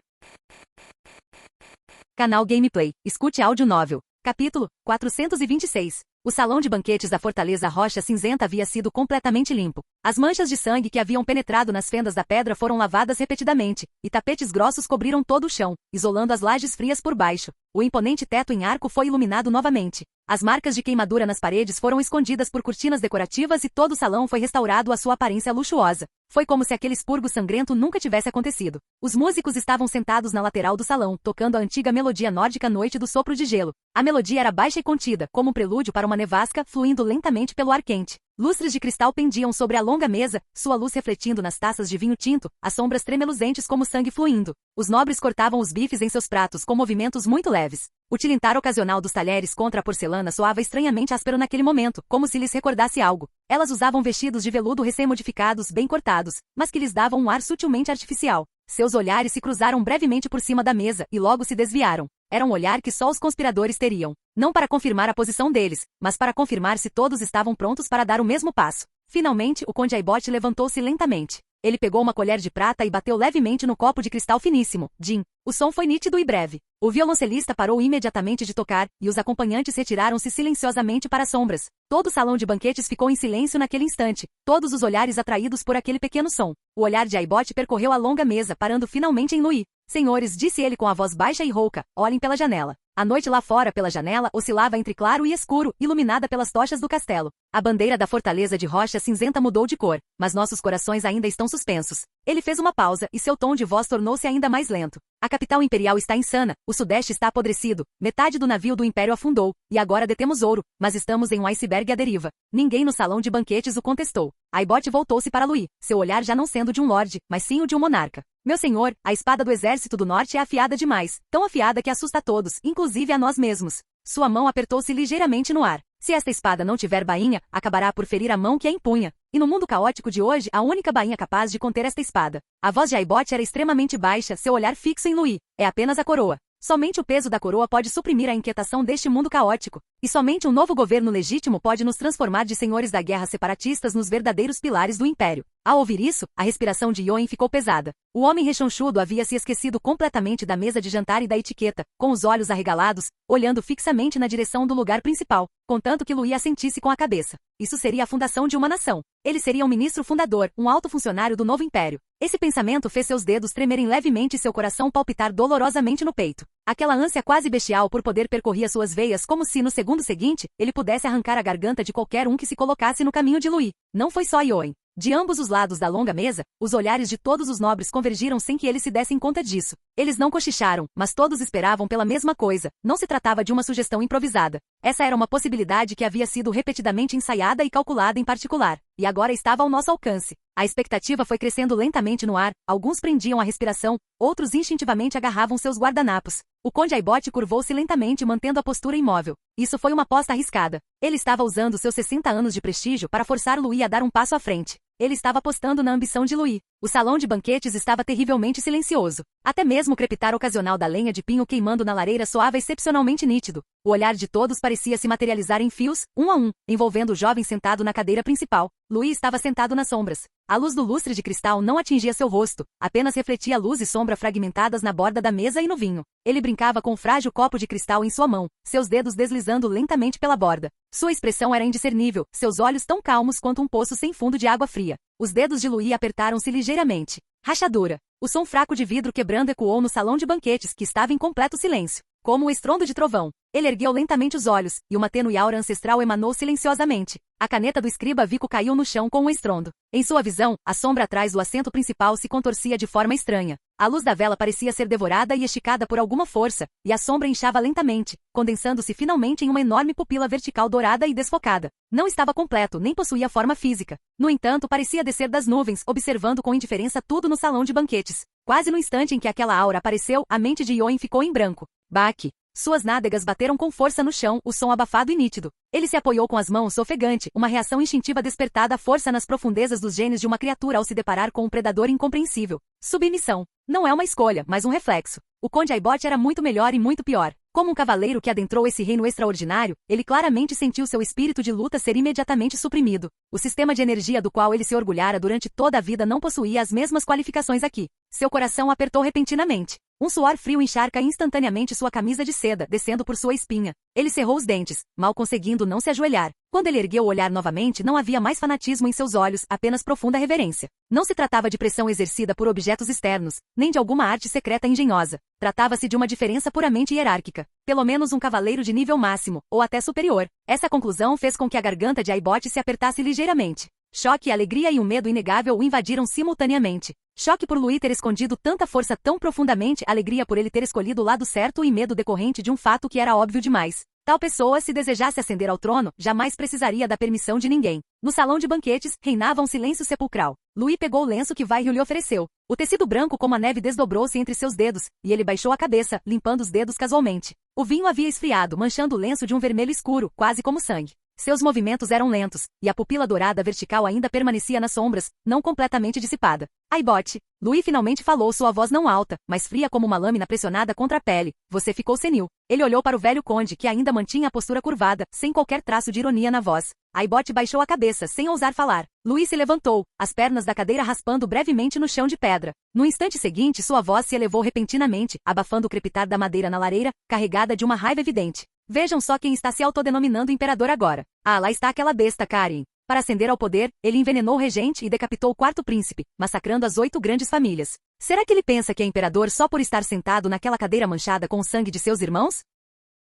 Canal Gameplay. Escute áudio novel. Capítulo 426. O salão de banquetes da Fortaleza Rocha Cinzenta havia sido completamente limpo. As manchas de sangue que haviam penetrado nas fendas da pedra foram lavadas repetidamente, e tapetes grossos cobriram todo o chão, isolando as lajes frias por baixo. O imponente teto em arco foi iluminado novamente. As marcas de queimadura nas paredes foram escondidas por cortinas decorativas e todo o salão foi restaurado à sua aparência luxuosa. Foi como se aquele expurgo sangrento nunca tivesse acontecido. Os músicos estavam sentados na lateral do salão, tocando a antiga melodia nórdica Noite do Sopro de Gelo. A melodia era baixa e contida, como um prelúdio para uma nevasca, fluindo lentamente pelo ar quente. Lustres de cristal pendiam sobre a longa mesa, sua luz refletindo nas taças de vinho tinto, as sombras tremeluzentes como sangue fluindo. Os nobres cortavam os bifes em seus pratos com movimentos muito leves. O tilintar ocasional dos talheres contra a porcelana soava estranhamente áspero naquele momento, como se lhes recordasse algo. Elas usavam vestidos de veludo recém-modificados, bem cortados, mas que lhes davam um ar sutilmente artificial. Seus olhares se cruzaram brevemente por cima da mesa e logo se desviaram. Era um olhar que só os conspiradores teriam. Não para confirmar a posição deles, mas para confirmar se todos estavam prontos para dar o mesmo passo. Finalmente, o Conde Aibot levantou-se lentamente. Ele pegou uma colher de prata e bateu levemente no copo de cristal finíssimo. Jim, O som foi nítido e breve. O violoncelista parou imediatamente de tocar, e os acompanhantes retiraram-se silenciosamente para as sombras. Todo o salão de banquetes ficou em silêncio naquele instante, todos os olhares atraídos por aquele pequeno som. O olhar de Aibot percorreu a longa mesa, parando finalmente em Louis. Senhores, disse ele com a voz baixa e rouca, olhem pela janela. A noite lá fora pela janela oscilava entre claro e escuro, iluminada pelas tochas do castelo. A bandeira da fortaleza de rocha cinzenta mudou de cor, mas nossos corações ainda estão suspensos. Ele fez uma pausa, e seu tom de voz tornou-se ainda mais lento. A capital imperial está insana, o sudeste está apodrecido, metade do navio do império afundou, e agora detemos ouro, mas estamos em um iceberg à deriva. Ninguém no salão de banquetes o contestou. Aibot voltou-se para Louis, seu olhar já não sendo de um lorde, mas sim o de um monarca. Meu senhor, a espada do exército do norte é afiada demais, tão afiada que assusta a todos, inclusive a nós mesmos. Sua mão apertou-se ligeiramente no ar. Se esta espada não tiver bainha, acabará por ferir a mão que a empunha. E no mundo caótico de hoje, a única bainha capaz de conter esta espada. A voz de Aibot era extremamente baixa, seu olhar fixo em Louis. É apenas a coroa. Somente o peso da coroa pode suprimir a inquietação deste mundo caótico. E somente um novo governo legítimo pode nos transformar de senhores da guerra separatistas nos verdadeiros pilares do império. Ao ouvir isso, a respiração de Yoen ficou pesada. O homem rechonchudo havia se esquecido completamente da mesa de jantar e da etiqueta, com os olhos arregalados, olhando fixamente na direção do lugar principal, contanto que Louis assentisse com a cabeça. Isso seria a fundação de uma nação. Ele seria um ministro fundador, um alto funcionário do novo império. Esse pensamento fez seus dedos tremerem levemente e seu coração palpitar dolorosamente no peito. Aquela ânsia quase bestial por poder percorria suas veias como se, no segundo seguinte, ele pudesse arrancar a garganta de qualquer um que se colocasse no caminho de Louis. Não foi só Yoen. De ambos os lados da longa mesa, os olhares de todos os nobres convergiram sem que eles se dessem conta disso. Eles não cochicharam, mas todos esperavam pela mesma coisa. Não se tratava de uma sugestão improvisada. Essa era uma possibilidade que havia sido repetidamente ensaiada e calculada em particular, e agora estava ao nosso alcance. A expectativa foi crescendo lentamente no ar, alguns prendiam a respiração, outros instintivamente agarravam seus guardanapos. O conde Aibot curvou-se lentamente mantendo a postura imóvel. Isso foi uma aposta arriscada. Ele estava usando seus 60 anos de prestígio para forçar Louis a dar um passo à frente. Ele estava apostando na ambição de Louis. O salão de banquetes estava terrivelmente silencioso. Até mesmo o crepitar ocasional da lenha de pinho queimando na lareira soava excepcionalmente nítido. O olhar de todos parecia se materializar em fios, um a um, envolvendo o jovem sentado na cadeira principal. Louis estava sentado nas sombras. A luz do lustre de cristal não atingia seu rosto, apenas refletia luz e sombra fragmentadas na borda da mesa e no vinho. Ele brincava com um frágil copo de cristal em sua mão, seus dedos deslizando lentamente pela borda. Sua expressão era indiscernível, seus olhos tão calmos quanto um poço sem fundo de água fria. Os dedos de Louis apertaram-se ligeiramente. Rachadura. O som fraco de vidro quebrando ecoou no salão de banquetes, que estava em completo silêncio. Como o estrondo de trovão. Ele ergueu lentamente os olhos, e uma tênue aura ancestral emanou silenciosamente. A caneta do escriba Vico caiu no chão com um estrondo. Em sua visão, a sombra atrás do assento principal se contorcia de forma estranha. A luz da vela parecia ser devorada e esticada por alguma força, e a sombra inchava lentamente, condensando-se finalmente em uma enorme pupila vertical dourada e desfocada. Não estava completo, nem possuía forma física. No entanto, parecia descer das nuvens, observando com indiferença tudo no salão de banquetes. Quase no instante em que aquela aura apareceu, a mente de Yoen ficou em branco. Baque. Suas nádegas bateram com força no chão, o som abafado e nítido. Ele se apoiou com as mãos ofegante, uma reação instintiva despertada à força nas profundezas dos genes de uma criatura ao se deparar com um predador incompreensível. Submissão. Não é uma escolha, mas um reflexo. O conde Aibot era muito melhor e muito pior. Como um cavaleiro que adentrou esse reino extraordinário, ele claramente sentiu seu espírito de luta ser imediatamente suprimido. O sistema de energia do qual ele se orgulhara durante toda a vida não possuía as mesmas qualificações aqui. Seu coração apertou repentinamente. Um suor frio encharca instantaneamente sua camisa de seda, descendo por sua espinha. Ele cerrou os dentes, mal conseguindo não se ajoelhar. Quando ele ergueu o olhar novamente, não havia mais fanatismo em seus olhos, apenas profunda reverência. Não se tratava de pressão exercida por objetos externos, nem de alguma arte secreta engenhosa. Tratava-se de uma diferença puramente hierárquica. Pelo menos um cavaleiro de nível máximo, ou até superior. Essa conclusão fez com que a garganta de Aibot se apertasse ligeiramente. Choque, alegria e um medo inegável o invadiram simultaneamente. Choque por Louis ter escondido tanta força tão profundamente, alegria por ele ter escolhido o lado certo e medo decorrente de um fato que era óbvio demais. Tal pessoa, se desejasse ascender ao trono, jamais precisaria da permissão de ninguém. No salão de banquetes, reinava um silêncio sepulcral. Louis pegou o lenço que Vairil lhe ofereceu. O tecido branco como a neve desdobrou-se entre seus dedos, e ele baixou a cabeça, limpando os dedos casualmente. O vinho havia esfriado, manchando o lenço de um vermelho escuro, quase como sangue. Seus movimentos eram lentos, e a pupila dourada vertical ainda permanecia nas sombras, não completamente dissipada. Aibote, Louis finalmente falou, sua voz não alta, mas fria como uma lâmina pressionada contra a pele. Você ficou senil. Ele olhou para o velho conde, que ainda mantinha a postura curvada, sem qualquer traço de ironia na voz. Aibote baixou a cabeça, sem ousar falar. Louis se levantou, as pernas da cadeira raspando brevemente no chão de pedra. No instante seguinte, sua voz se elevou repentinamente, abafando o crepitar da madeira na lareira, carregada de uma raiva evidente. Vejam só quem está se autodenominando imperador agora. Ah, lá está aquela besta, Karin. Para ascender ao poder, ele envenenou o regente e decapitou o quarto príncipe, massacrando as 8 grandes famílias. Será que ele pensa que é imperador só por estar sentado naquela cadeira manchada com o sangue de seus irmãos?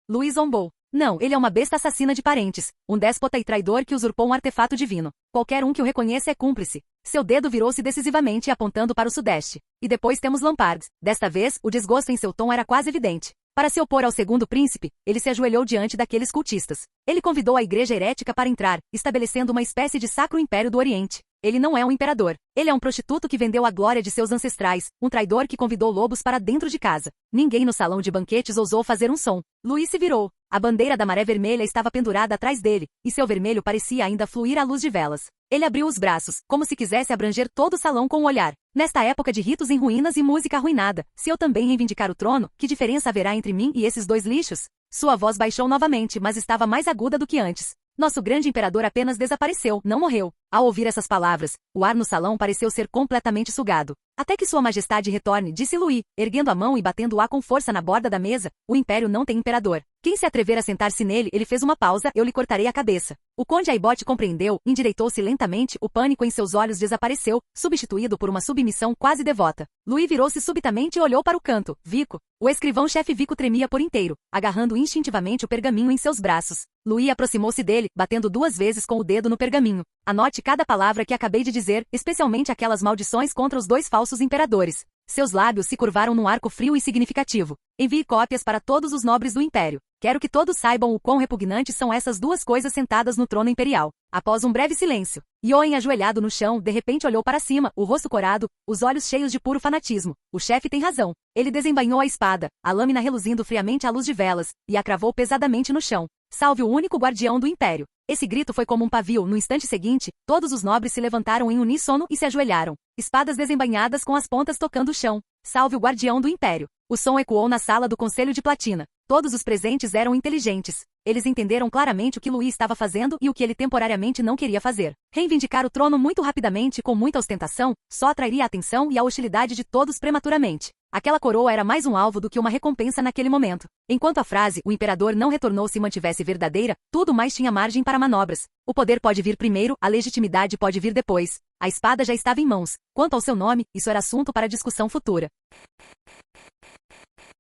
Louis zombou. Não, ele é uma besta assassina de parentes, um déspota e traidor que usurpou um artefato divino. Qualquer um que o reconheça é cúmplice. Seu dedo virou-se decisivamente apontando para o sudeste. E depois temos Lampard. Desta vez, o desgosto em seu tom era quase evidente. Para se opor ao segundo príncipe, ele se ajoelhou diante daqueles cultistas. Ele convidou a igreja herética para entrar, estabelecendo uma espécie de sacro império do Oriente. Ele não é um imperador. Ele é um prostituto que vendeu a glória de seus ancestrais, um traidor que convidou lobos para dentro de casa. Ninguém no salão de banquetes ousou fazer um som. Louis se virou. A bandeira da maré vermelha estava pendurada atrás dele, e seu vermelho parecia ainda fluir à luz de velas. Ele abriu os braços, como se quisesse abranger todo o salão com o olhar. Nesta época de ritos em ruínas e música arruinada, se eu também reivindicar o trono, que diferença haverá entre mim e esses 2 lixos? Sua voz baixou novamente, mas estava mais aguda do que antes. Nosso grande imperador apenas desapareceu, não morreu. Ao ouvir essas palavras, o ar no salão pareceu ser completamente sugado. Até que sua majestade retorne, disse Louis, erguendo a mão e batendo-a com força na borda da mesa. O império não tem imperador. Quem se atrever a sentar-se nele, ele fez uma pausa, eu lhe cortarei a cabeça. O conde Aibote compreendeu, endireitou-se lentamente, o pânico em seus olhos desapareceu, substituído por uma submissão quase devota. Louis virou-se subitamente e olhou para o canto. Vico. O escrivão-chefe Vico tremia por inteiro, agarrando instintivamente o pergaminho em seus braços. Louis aproximou-se dele, batendo 2 vezes com o dedo no pergaminho. Anote cada palavra que acabei de dizer, especialmente aquelas maldições contra os 2 falsos imperadores. Seus lábios se curvaram num arco frio e significativo. Envie cópias para todos os nobres do império. Quero que todos saibam o quão repugnantes são essas 2 coisas sentadas no trono imperial. Após um breve silêncio, Yoen, ajoelhado no chão, de repente olhou para cima, o rosto corado, os olhos cheios de puro fanatismo. O chefe tem razão. Ele desembainhou a espada, a lâmina reluzindo friamente à luz de velas, e a cravou pesadamente no chão. Salve o único guardião do império. Esse grito foi como um pavio. No instante seguinte, todos os nobres se levantaram em uníssono e se ajoelharam. Espadas desembainhadas com as pontas tocando o chão. Salve o guardião do império. O som ecoou na sala do Conselho de Platina. Todos os presentes eram inteligentes. Eles entenderam claramente o que Louis estava fazendo e o que ele temporariamente não queria fazer. Reivindicar o trono muito rapidamente e com muita ostentação só atrairia a atenção e a hostilidade de todos prematuramente. Aquela coroa era mais um alvo do que uma recompensa naquele momento. Enquanto a frase "o imperador não retornou" se mantivesse verdadeira, tudo mais tinha margem para manobras. O poder pode vir primeiro, a legitimidade pode vir depois. A espada já estava em mãos. Quanto ao seu nome, isso era assunto para discussão futura.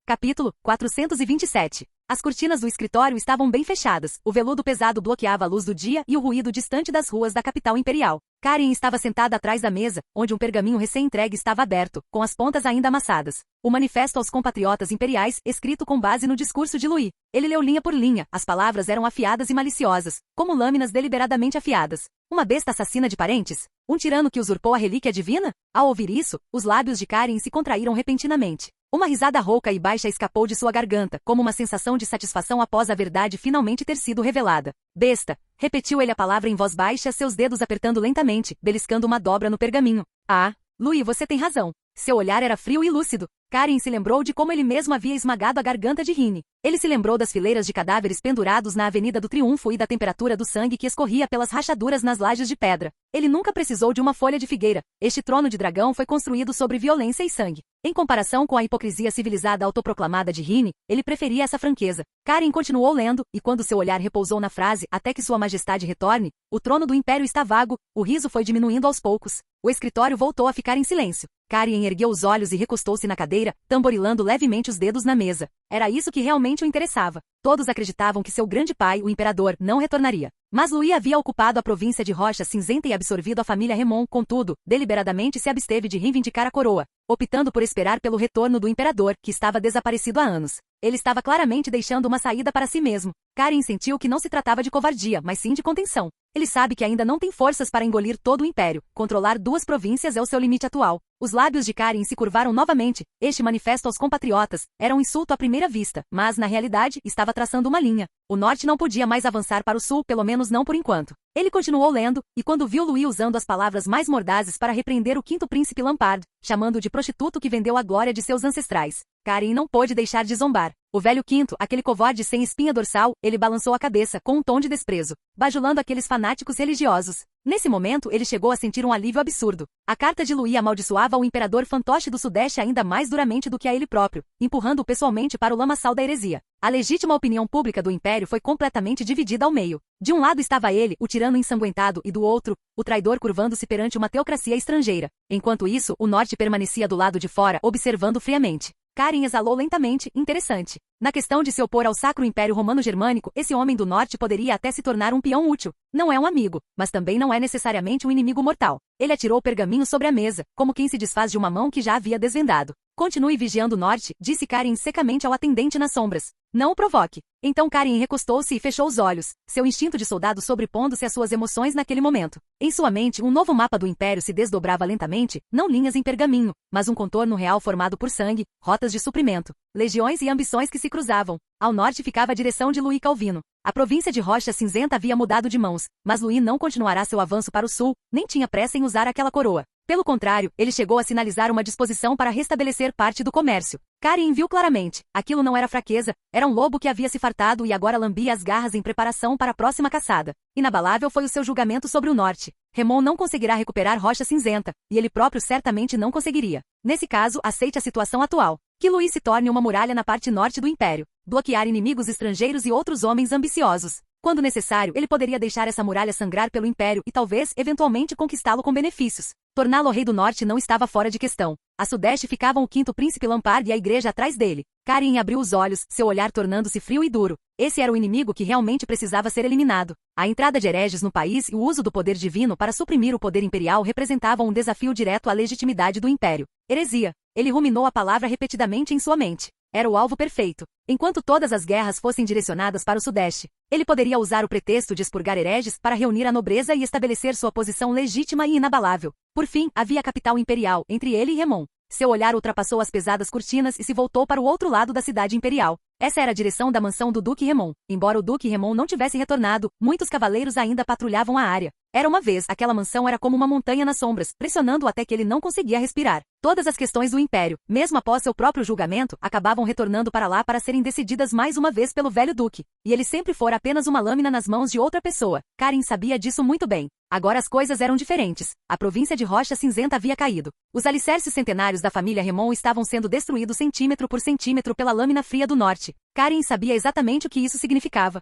Capítulo 427. As cortinas do escritório estavam bem fechadas, o veludo pesado bloqueava a luz do dia e o ruído distante das ruas da capital imperial. Karin estava sentada atrás da mesa, onde um pergaminho recém-entregue estava aberto, com as pontas ainda amassadas. O Manifesto aos Compatriotas Imperiais, escrito com base no discurso de Louis. Ele leu linha por linha, as palavras eram afiadas e maliciosas, como lâminas deliberadamente afiadas. Uma besta assassina de parentes? Um tirano que usurpou a relíquia divina? Ao ouvir isso, os lábios de Karin se contraíram repentinamente. Uma risada rouca e baixa escapou de sua garganta, como uma sensação de satisfação após a verdade finalmente ter sido revelada. Besta! Repetiu ele a palavra em voz baixa, seus dedos apertando lentamente, beliscando uma dobra no pergaminho. Ah, Louis, você tem razão. Seu olhar era frio e lúcido. Karin se lembrou de como ele mesmo havia esmagado a garganta de Rini. Ele se lembrou das fileiras de cadáveres pendurados na Avenida do Triunfo e da temperatura do sangue que escorria pelas rachaduras nas lajes de pedra. Ele nunca precisou de uma folha de figueira. Este trono de dragão foi construído sobre violência e sangue. Em comparação com a hipocrisia civilizada autoproclamada de Rini, ele preferia essa franqueza. Karin continuou lendo, e quando seu olhar repousou na frase "até que sua majestade retorne", o trono do império está vago, o riso foi diminuindo aos poucos. O escritório voltou a ficar em silêncio. Karin ergueu os olhos e recostou-se na cadeira, tamborilando levemente os dedos na mesa. Era isso que realmente o interessava. Todos acreditavam que seu grande pai, o imperador, não retornaria. Mas Louis havia ocupado a província de Rocha Cinzenta e absorvido a família Remon, contudo, deliberadamente se absteve de reivindicar a coroa, optando por esperar pelo retorno do imperador, que estava desaparecido há anos. Ele estava claramente deixando uma saída para si mesmo. Karin sentiu que não se tratava de covardia, mas sim de contenção. Ele sabe que ainda não tem forças para engolir todo o império. Controlar 2 províncias é o seu limite atual. Os lábios de Karin se curvaram novamente. Este manifesto aos compatriotas era um insulto à primeira vista, mas, na realidade, estava traçando uma linha. O norte não podia mais avançar para o sul, pelo menos não por enquanto. Ele continuou lendo, e quando viu Louis usando as palavras mais mordazes para repreender o 5º príncipe Lampard, chamando-o de prostituto que vendeu a glória de seus ancestrais, Karin não pôde deixar de zombar. O velho quinto, aquele covarde sem espinha dorsal, ele balançou a cabeça com um tom de desprezo, bajulando aqueles fanáticos religiosos. Nesse momento, ele chegou a sentir um alívio absurdo. A carta de Louis amaldiçoava o imperador fantoche do Sudeste ainda mais duramente do que a ele próprio, empurrando-o pessoalmente para o lamaçal da heresia. A legítima opinião pública do império foi completamente dividida ao meio. De um lado estava ele, o tirano ensanguentado, e do outro, o traidor curvando-se perante uma teocracia estrangeira. Enquanto isso, o norte permanecia do lado de fora, observando friamente. Karin exalou lentamente, interessante. Na questão de se opor ao Sacro Império Romano-Germânico, esse homem do norte poderia até se tornar um peão útil. Não é um amigo, mas também não é necessariamente um inimigo mortal. Ele atirou o pergaminho sobre a mesa, como quem se desfaz de uma mão que já havia desvendado. Continue vigiando o norte, disse Karin secamente ao atendente nas sombras. Não o provoque. Então Karin recostou-se e fechou os olhos, seu instinto de soldado sobrepondo-se às suas emoções naquele momento. Em sua mente, um novo mapa do império se desdobrava lentamente, não linhas em pergaminho, mas um contorno real formado por sangue, rotas de suprimento, legiões e ambições que se cruzavam. Ao norte ficava a direção de Louis Calvino. A província de Rocha Cinzenta havia mudado de mãos, mas Louis não continuará seu avanço para o sul, nem tinha pressa em usar aquela coroa. Pelo contrário, ele chegou a sinalizar uma disposição para restabelecer parte do comércio. Karin viu claramente. Aquilo não era fraqueza, era um lobo que havia se fartado e agora lambia as garras em preparação para a próxima caçada. Inabalável foi o seu julgamento sobre o norte. Raymond não conseguirá recuperar Rocha Cinzenta, e ele próprio certamente não conseguiria. Nesse caso, aceite a situação atual. Que Louis se torne uma muralha na parte norte do império, bloquear inimigos estrangeiros e outros homens ambiciosos. Quando necessário, ele poderia deixar essa muralha sangrar pelo império e talvez, eventualmente, conquistá-lo com benefícios. Torná-lo rei do norte não estava fora de questão. A sudeste ficavam o 5º príncipe Lampard e a igreja atrás dele. Karin abriu os olhos, seu olhar tornando-se frio e duro. Esse era o inimigo que realmente precisava ser eliminado. A entrada de hereges no país e o uso do poder divino para suprimir o poder imperial representavam um desafio direto à legitimidade do império. Heresia. Ele ruminou a palavra repetidamente em sua mente. Era o alvo perfeito. Enquanto todas as guerras fossem direcionadas para o sudeste, ele poderia usar o pretexto de expurgar hereges para reunir a nobreza e estabelecer sua posição legítima e inabalável. Por fim, havia a capital imperial, entre ele e Raymond. Seu olhar ultrapassou as pesadas cortinas e se voltou para o outro lado da cidade imperial. Essa era a direção da mansão do Duque Raymond. Embora o Duque Raymond não tivesse retornado, muitos cavaleiros ainda patrulhavam a área. Era uma vez, aquela mansão era como uma montanha nas sombras, pressionando até que ele não conseguia respirar. Todas as questões do império, mesmo após seu próprio julgamento, acabavam retornando para lá para serem decididas mais uma vez pelo velho Duque. E ele sempre fora apenas uma lâmina nas mãos de outra pessoa. Karin sabia disso muito bem. Agora as coisas eram diferentes. A província de Rocha Cinzenta havia caído. Os alicerces centenários da família Raymond estavam sendo destruídos centímetro por centímetro pela lâmina fria do norte. Karin sabia exatamente o que isso significava.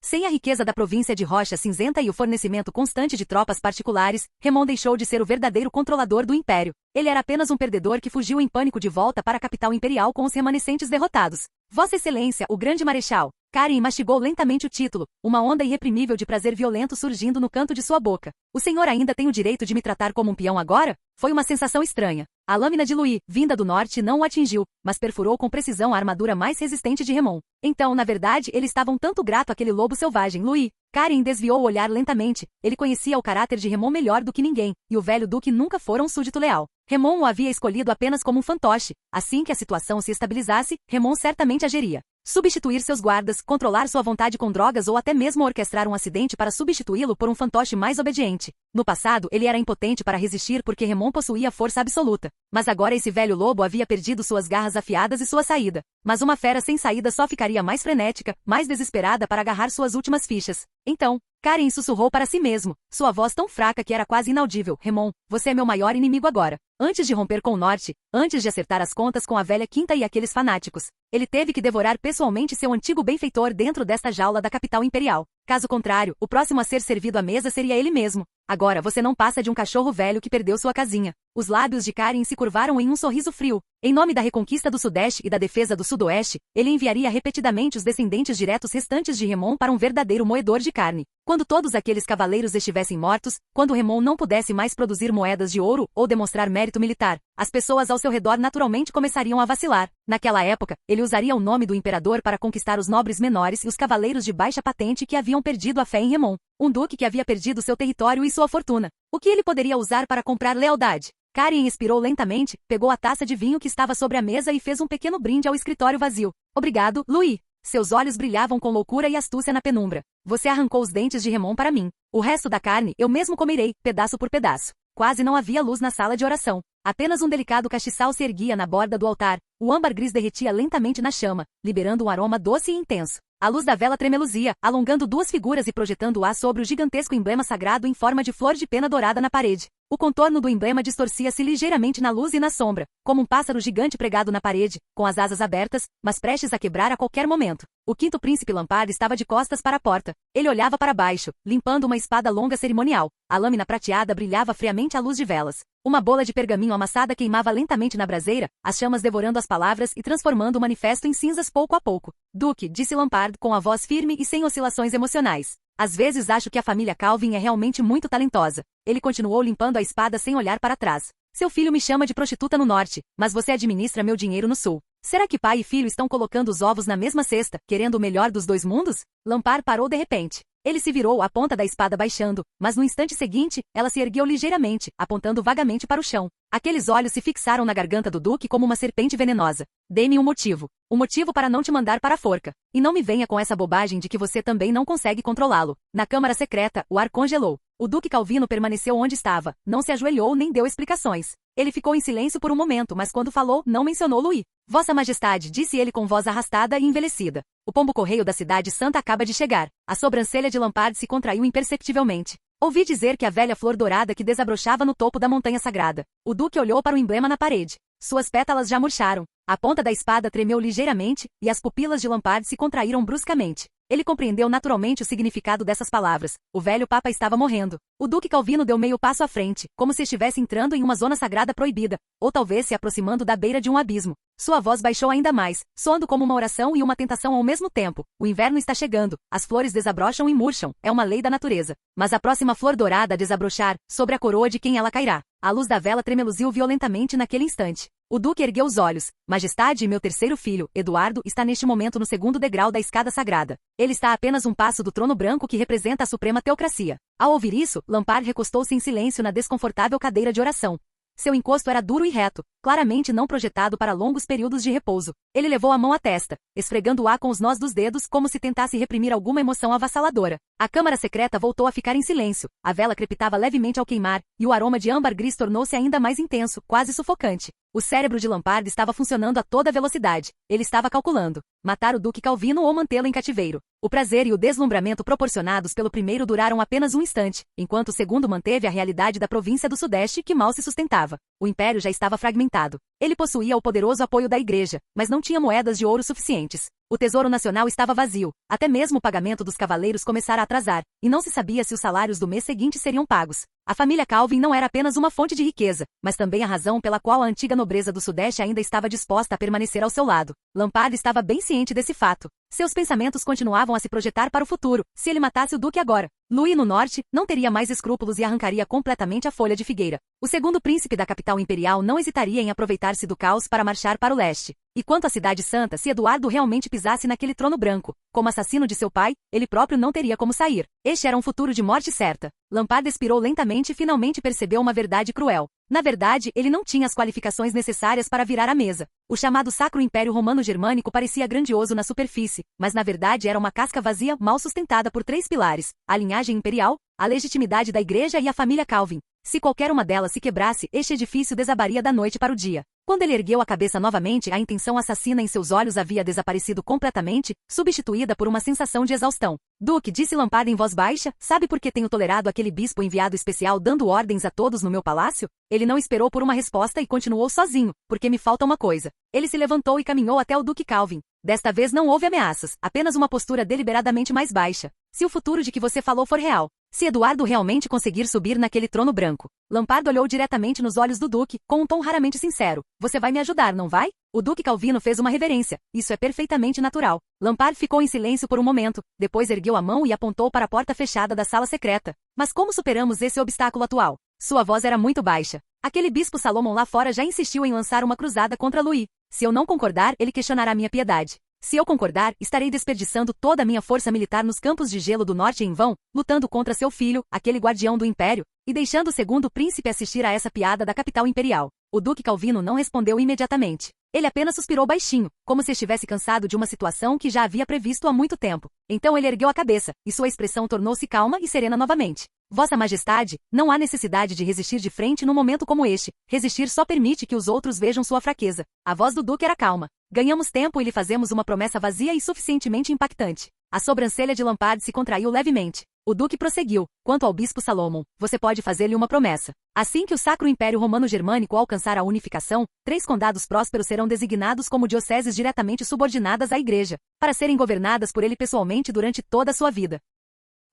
Sem a riqueza da província de Rocha Cinzenta e o fornecimento constante de tropas particulares, Raymond deixou de ser o verdadeiro controlador do império. Ele era apenas um perdedor que fugiu em pânico de volta para a capital imperial com os remanescentes derrotados. Vossa Excelência, o Grande Marechal. Karin mastigou lentamente o título, uma onda irreprimível de prazer violento surgindo no canto de sua boca. O senhor ainda tem o direito de me tratar como um peão agora? Foi uma sensação estranha. A lâmina de Louis, vinda do norte, não o atingiu, mas perfurou com precisão a armadura mais resistente de Raymond. Então, na verdade, ele estava um tanto grato àquele lobo selvagem, Louis. Karin desviou o olhar lentamente. Ele conhecia o caráter de Raymond melhor do que ninguém, e o velho duque nunca fora um súdito leal. Raymond o havia escolhido apenas como um fantoche. Assim que a situação se estabilizasse, Raymond certamente agiria. Substituir seus guardas, controlar sua vontade com drogas ou até mesmo orquestrar um acidente para substituí-lo por um fantoche mais obediente. No passado, ele era impotente para resistir porque Raymond possuía força absoluta. Mas agora esse velho lobo havia perdido suas garras afiadas e sua saída. Mas uma fera sem saída só ficaria mais frenética, mais desesperada para agarrar suas últimas fichas. Então, Karin sussurrou para si mesmo, sua voz tão fraca que era quase inaudível. Raymond, você é meu maior inimigo agora. Antes de romper com o norte, antes de acertar as contas com a velha quinta e aqueles fanáticos, ele teve que devorar pessoalmente seu antigo benfeitor dentro desta jaula da capital imperial. Caso contrário, o próximo a ser servido à mesa seria ele mesmo. Agora você não passa de um cachorro velho que perdeu sua casinha. Os lábios de Karin se curvaram em um sorriso frio. Em nome da reconquista do Sudeste e da defesa do Sudoeste, ele enviaria repetidamente os descendentes diretos restantes de Raymond para um verdadeiro moedor de carne. Quando todos aqueles cavaleiros estivessem mortos, quando Raymond não pudesse mais produzir moedas de ouro ou demonstrar mérito militar, as pessoas ao seu redor naturalmente começariam a vacilar. Naquela época, ele usaria o nome do imperador para conquistar os nobres menores e os cavaleiros de baixa patente que haviam perdido a fé em Raymond. Um duque que havia perdido seu território e sua fortuna. O que ele poderia usar para comprar lealdade? Karen expirou lentamente, pegou a taça de vinho que estava sobre a mesa e fez um pequeno brinde ao escritório vazio. Obrigado, Louis. Seus olhos brilhavam com loucura e astúcia na penumbra. Você arrancou os dentes de Remon para mim. O resto da carne eu mesmo comerei, pedaço por pedaço. Quase não havia luz na sala de oração. Apenas um delicado castiçal se erguia na borda do altar. O âmbar gris derretia lentamente na chama, liberando um aroma doce e intenso. A luz da vela tremeluzia, alongando duas figuras e projetando-a sobre o gigantesco emblema sagrado em forma de flor de pena dourada na parede. O contorno do emblema distorcia-se ligeiramente na luz e na sombra, como um pássaro gigante pregado na parede, com as asas abertas, mas prestes a quebrar a qualquer momento. O quinto príncipe Lampard estava de costas para a porta. Ele olhava para baixo, limpando uma espada longa cerimonial. A lâmina prateada brilhava friamente à luz de velas. Uma bola de pergaminho amassada queimava lentamente na braseira, as chamas devorando as palavras e transformando o manifesto em cinzas pouco a pouco. Duque, disse Lampard com a voz firme e sem oscilações emocionais. Às vezes acho que a família Calvin é realmente muito talentosa. Ele continuou limpando a espada sem olhar para trás. Seu filho me chama de prostituta no norte, mas você administra meu dinheiro no sul. Será que pai e filho estão colocando os ovos na mesma cesta, querendo o melhor dos dois mundos? Lampard parou de repente. Ele se virou, a ponta da espada baixando, mas no instante seguinte, ela se ergueu ligeiramente, apontando vagamente para o chão. Aqueles olhos se fixaram na garganta do duque como uma serpente venenosa. Dê-me um motivo. Um motivo para não te mandar para a forca. E não me venha com essa bobagem de que você também não consegue controlá-lo. Na câmara secreta, o ar congelou. O duque Calvino permaneceu onde estava, não se ajoelhou nem deu explicações. Ele ficou em silêncio por um momento, mas quando falou, não mencionou Louis. Vossa Majestade, disse ele com voz arrastada e envelhecida. O pombo-correio da cidade santa acaba de chegar. A sobrancelha de Lampard se contraiu imperceptivelmente. Ouvi dizer que a velha flor dourada que desabrochava no topo da montanha sagrada. O duque olhou para o emblema na parede. Suas pétalas já murcharam. A ponta da espada tremeu ligeiramente, e as pupilas de Lampard se contraíram bruscamente. Ele compreendeu naturalmente o significado dessas palavras. O velho papa estava morrendo. O duque Calvino deu meio passo à frente, como se estivesse entrando em uma zona sagrada proibida, ou talvez se aproximando da beira de um abismo. Sua voz baixou ainda mais, soando como uma oração e uma tentação ao mesmo tempo. O inverno está chegando, as flores desabrocham e murcham, é uma lei da natureza. Mas a próxima flor dourada a desabrochar, sobre a coroa de quem ela cairá. A luz da vela tremeluziu violentamente naquele instante. O duque ergueu os olhos. Majestade, meu terceiro filho, Eduardo, está neste momento no segundo degrau da escada sagrada. Ele está a apenas um passo do trono branco que representa a suprema teocracia. Ao ouvir isso, Lampard recostou-se em silêncio na desconfortável cadeira de oração. Seu encosto era duro e reto, claramente não projetado para longos períodos de repouso. Ele levou a mão à testa, esfregando-a com os nós dos dedos como se tentasse reprimir alguma emoção avassaladora. A câmara secreta voltou a ficar em silêncio, a vela crepitava levemente ao queimar, e o aroma de âmbar gris tornou-se ainda mais intenso, quase sufocante. O cérebro de Lampard estava funcionando a toda velocidade. Ele estava calculando: matar o Duque Calvino ou mantê-lo em cativeiro. O prazer e o deslumbramento proporcionados pelo primeiro duraram apenas um instante, enquanto o segundo manteve a realidade da província do Sudeste que mal se sustentava. O império já estava fragmentado. Ele possuía o poderoso apoio da igreja, mas não tinha moedas de ouro suficientes. O tesouro nacional estava vazio, até mesmo o pagamento dos cavaleiros começara a atrasar, e não se sabia se os salários do mês seguinte seriam pagos. A família Calvin não era apenas uma fonte de riqueza, mas também a razão pela qual a antiga nobreza do Sudeste ainda estava disposta a permanecer ao seu lado. Lampard estava bem ciente desse fato. Seus pensamentos continuavam a se projetar para o futuro. Se ele matasse o duque agora, Louis no norte não teria mais escrúpulos e arrancaria completamente a folha de figueira. O segundo príncipe da capital imperial não hesitaria em aproveitar-se do caos para marchar para o leste. E quanto à cidade santa, se Eduardo realmente pisasse naquele trono branco, como assassino de seu pai, ele próprio não teria como sair. Este era um futuro de morte certa. Lampard expirou lentamente e finalmente percebeu uma verdade cruel. Na verdade, ele não tinha as qualificações necessárias para virar a mesa. O chamado Sacro Império Romano-Germânico parecia grandioso na superfície, mas na verdade era uma casca vazia mal sustentada por 3 pilares: a linhagem imperial, a legitimidade da igreja e a família Calvin. Se qualquer uma delas se quebrasse, este edifício desabaria da noite para o dia. Quando ele ergueu a cabeça novamente, a intenção assassina em seus olhos havia desaparecido completamente, substituída por uma sensação de exaustão. Duque, disse Lampard em voz baixa, sabe por que tenho tolerado aquele bispo enviado especial dando ordens a todos no meu palácio? Ele não esperou por uma resposta e continuou sozinho, porque me falta uma coisa. Ele se levantou e caminhou até o Duque Calvin. Desta vez não houve ameaças, apenas uma postura deliberadamente mais baixa. Se o futuro de que você falou for real, se Eduardo realmente conseguir subir naquele trono branco. Lampard olhou diretamente nos olhos do Duque, com um tom raramente sincero. Você vai me ajudar, não vai? O Duque Calvino fez uma reverência. Isso é perfeitamente natural. Lampard ficou em silêncio por um momento, depois ergueu a mão e apontou para a porta fechada da sala secreta. Mas como superamos esse obstáculo atual? Sua voz era muito baixa. Aquele bispo Salomão lá fora já insistiu em lançar uma cruzada contra Louis. Se eu não concordar, ele questionará minha piedade. Se eu concordar, estarei desperdiçando toda a minha força militar nos campos de gelo do norte em vão, lutando contra seu filho, aquele guardião do império, e deixando o segundo príncipe assistir a essa piada da capital imperial. O Duque Calvino não respondeu imediatamente. Ele apenas suspirou baixinho, como se estivesse cansado de uma situação que já havia previsto há muito tempo. Então ele ergueu a cabeça, e sua expressão tornou-se calma e serena novamente. Vossa Majestade, não há necessidade de resistir de frente num momento como este. Resistir só permite que os outros vejam sua fraqueza. A voz do Duque era calma. Ganhamos tempo e lhe fazemos uma promessa vazia e suficientemente impactante. A sobrancelha de Lampard se contraiu levemente. O Duque prosseguiu. Quanto ao bispo Salomon, você pode fazer-lhe uma promessa. Assim que o Sacro Império Romano-Germânico alcançar a unificação, 3 condados prósperos serão designados como dioceses diretamente subordinadas à Igreja, para serem governadas por ele pessoalmente durante toda a sua vida.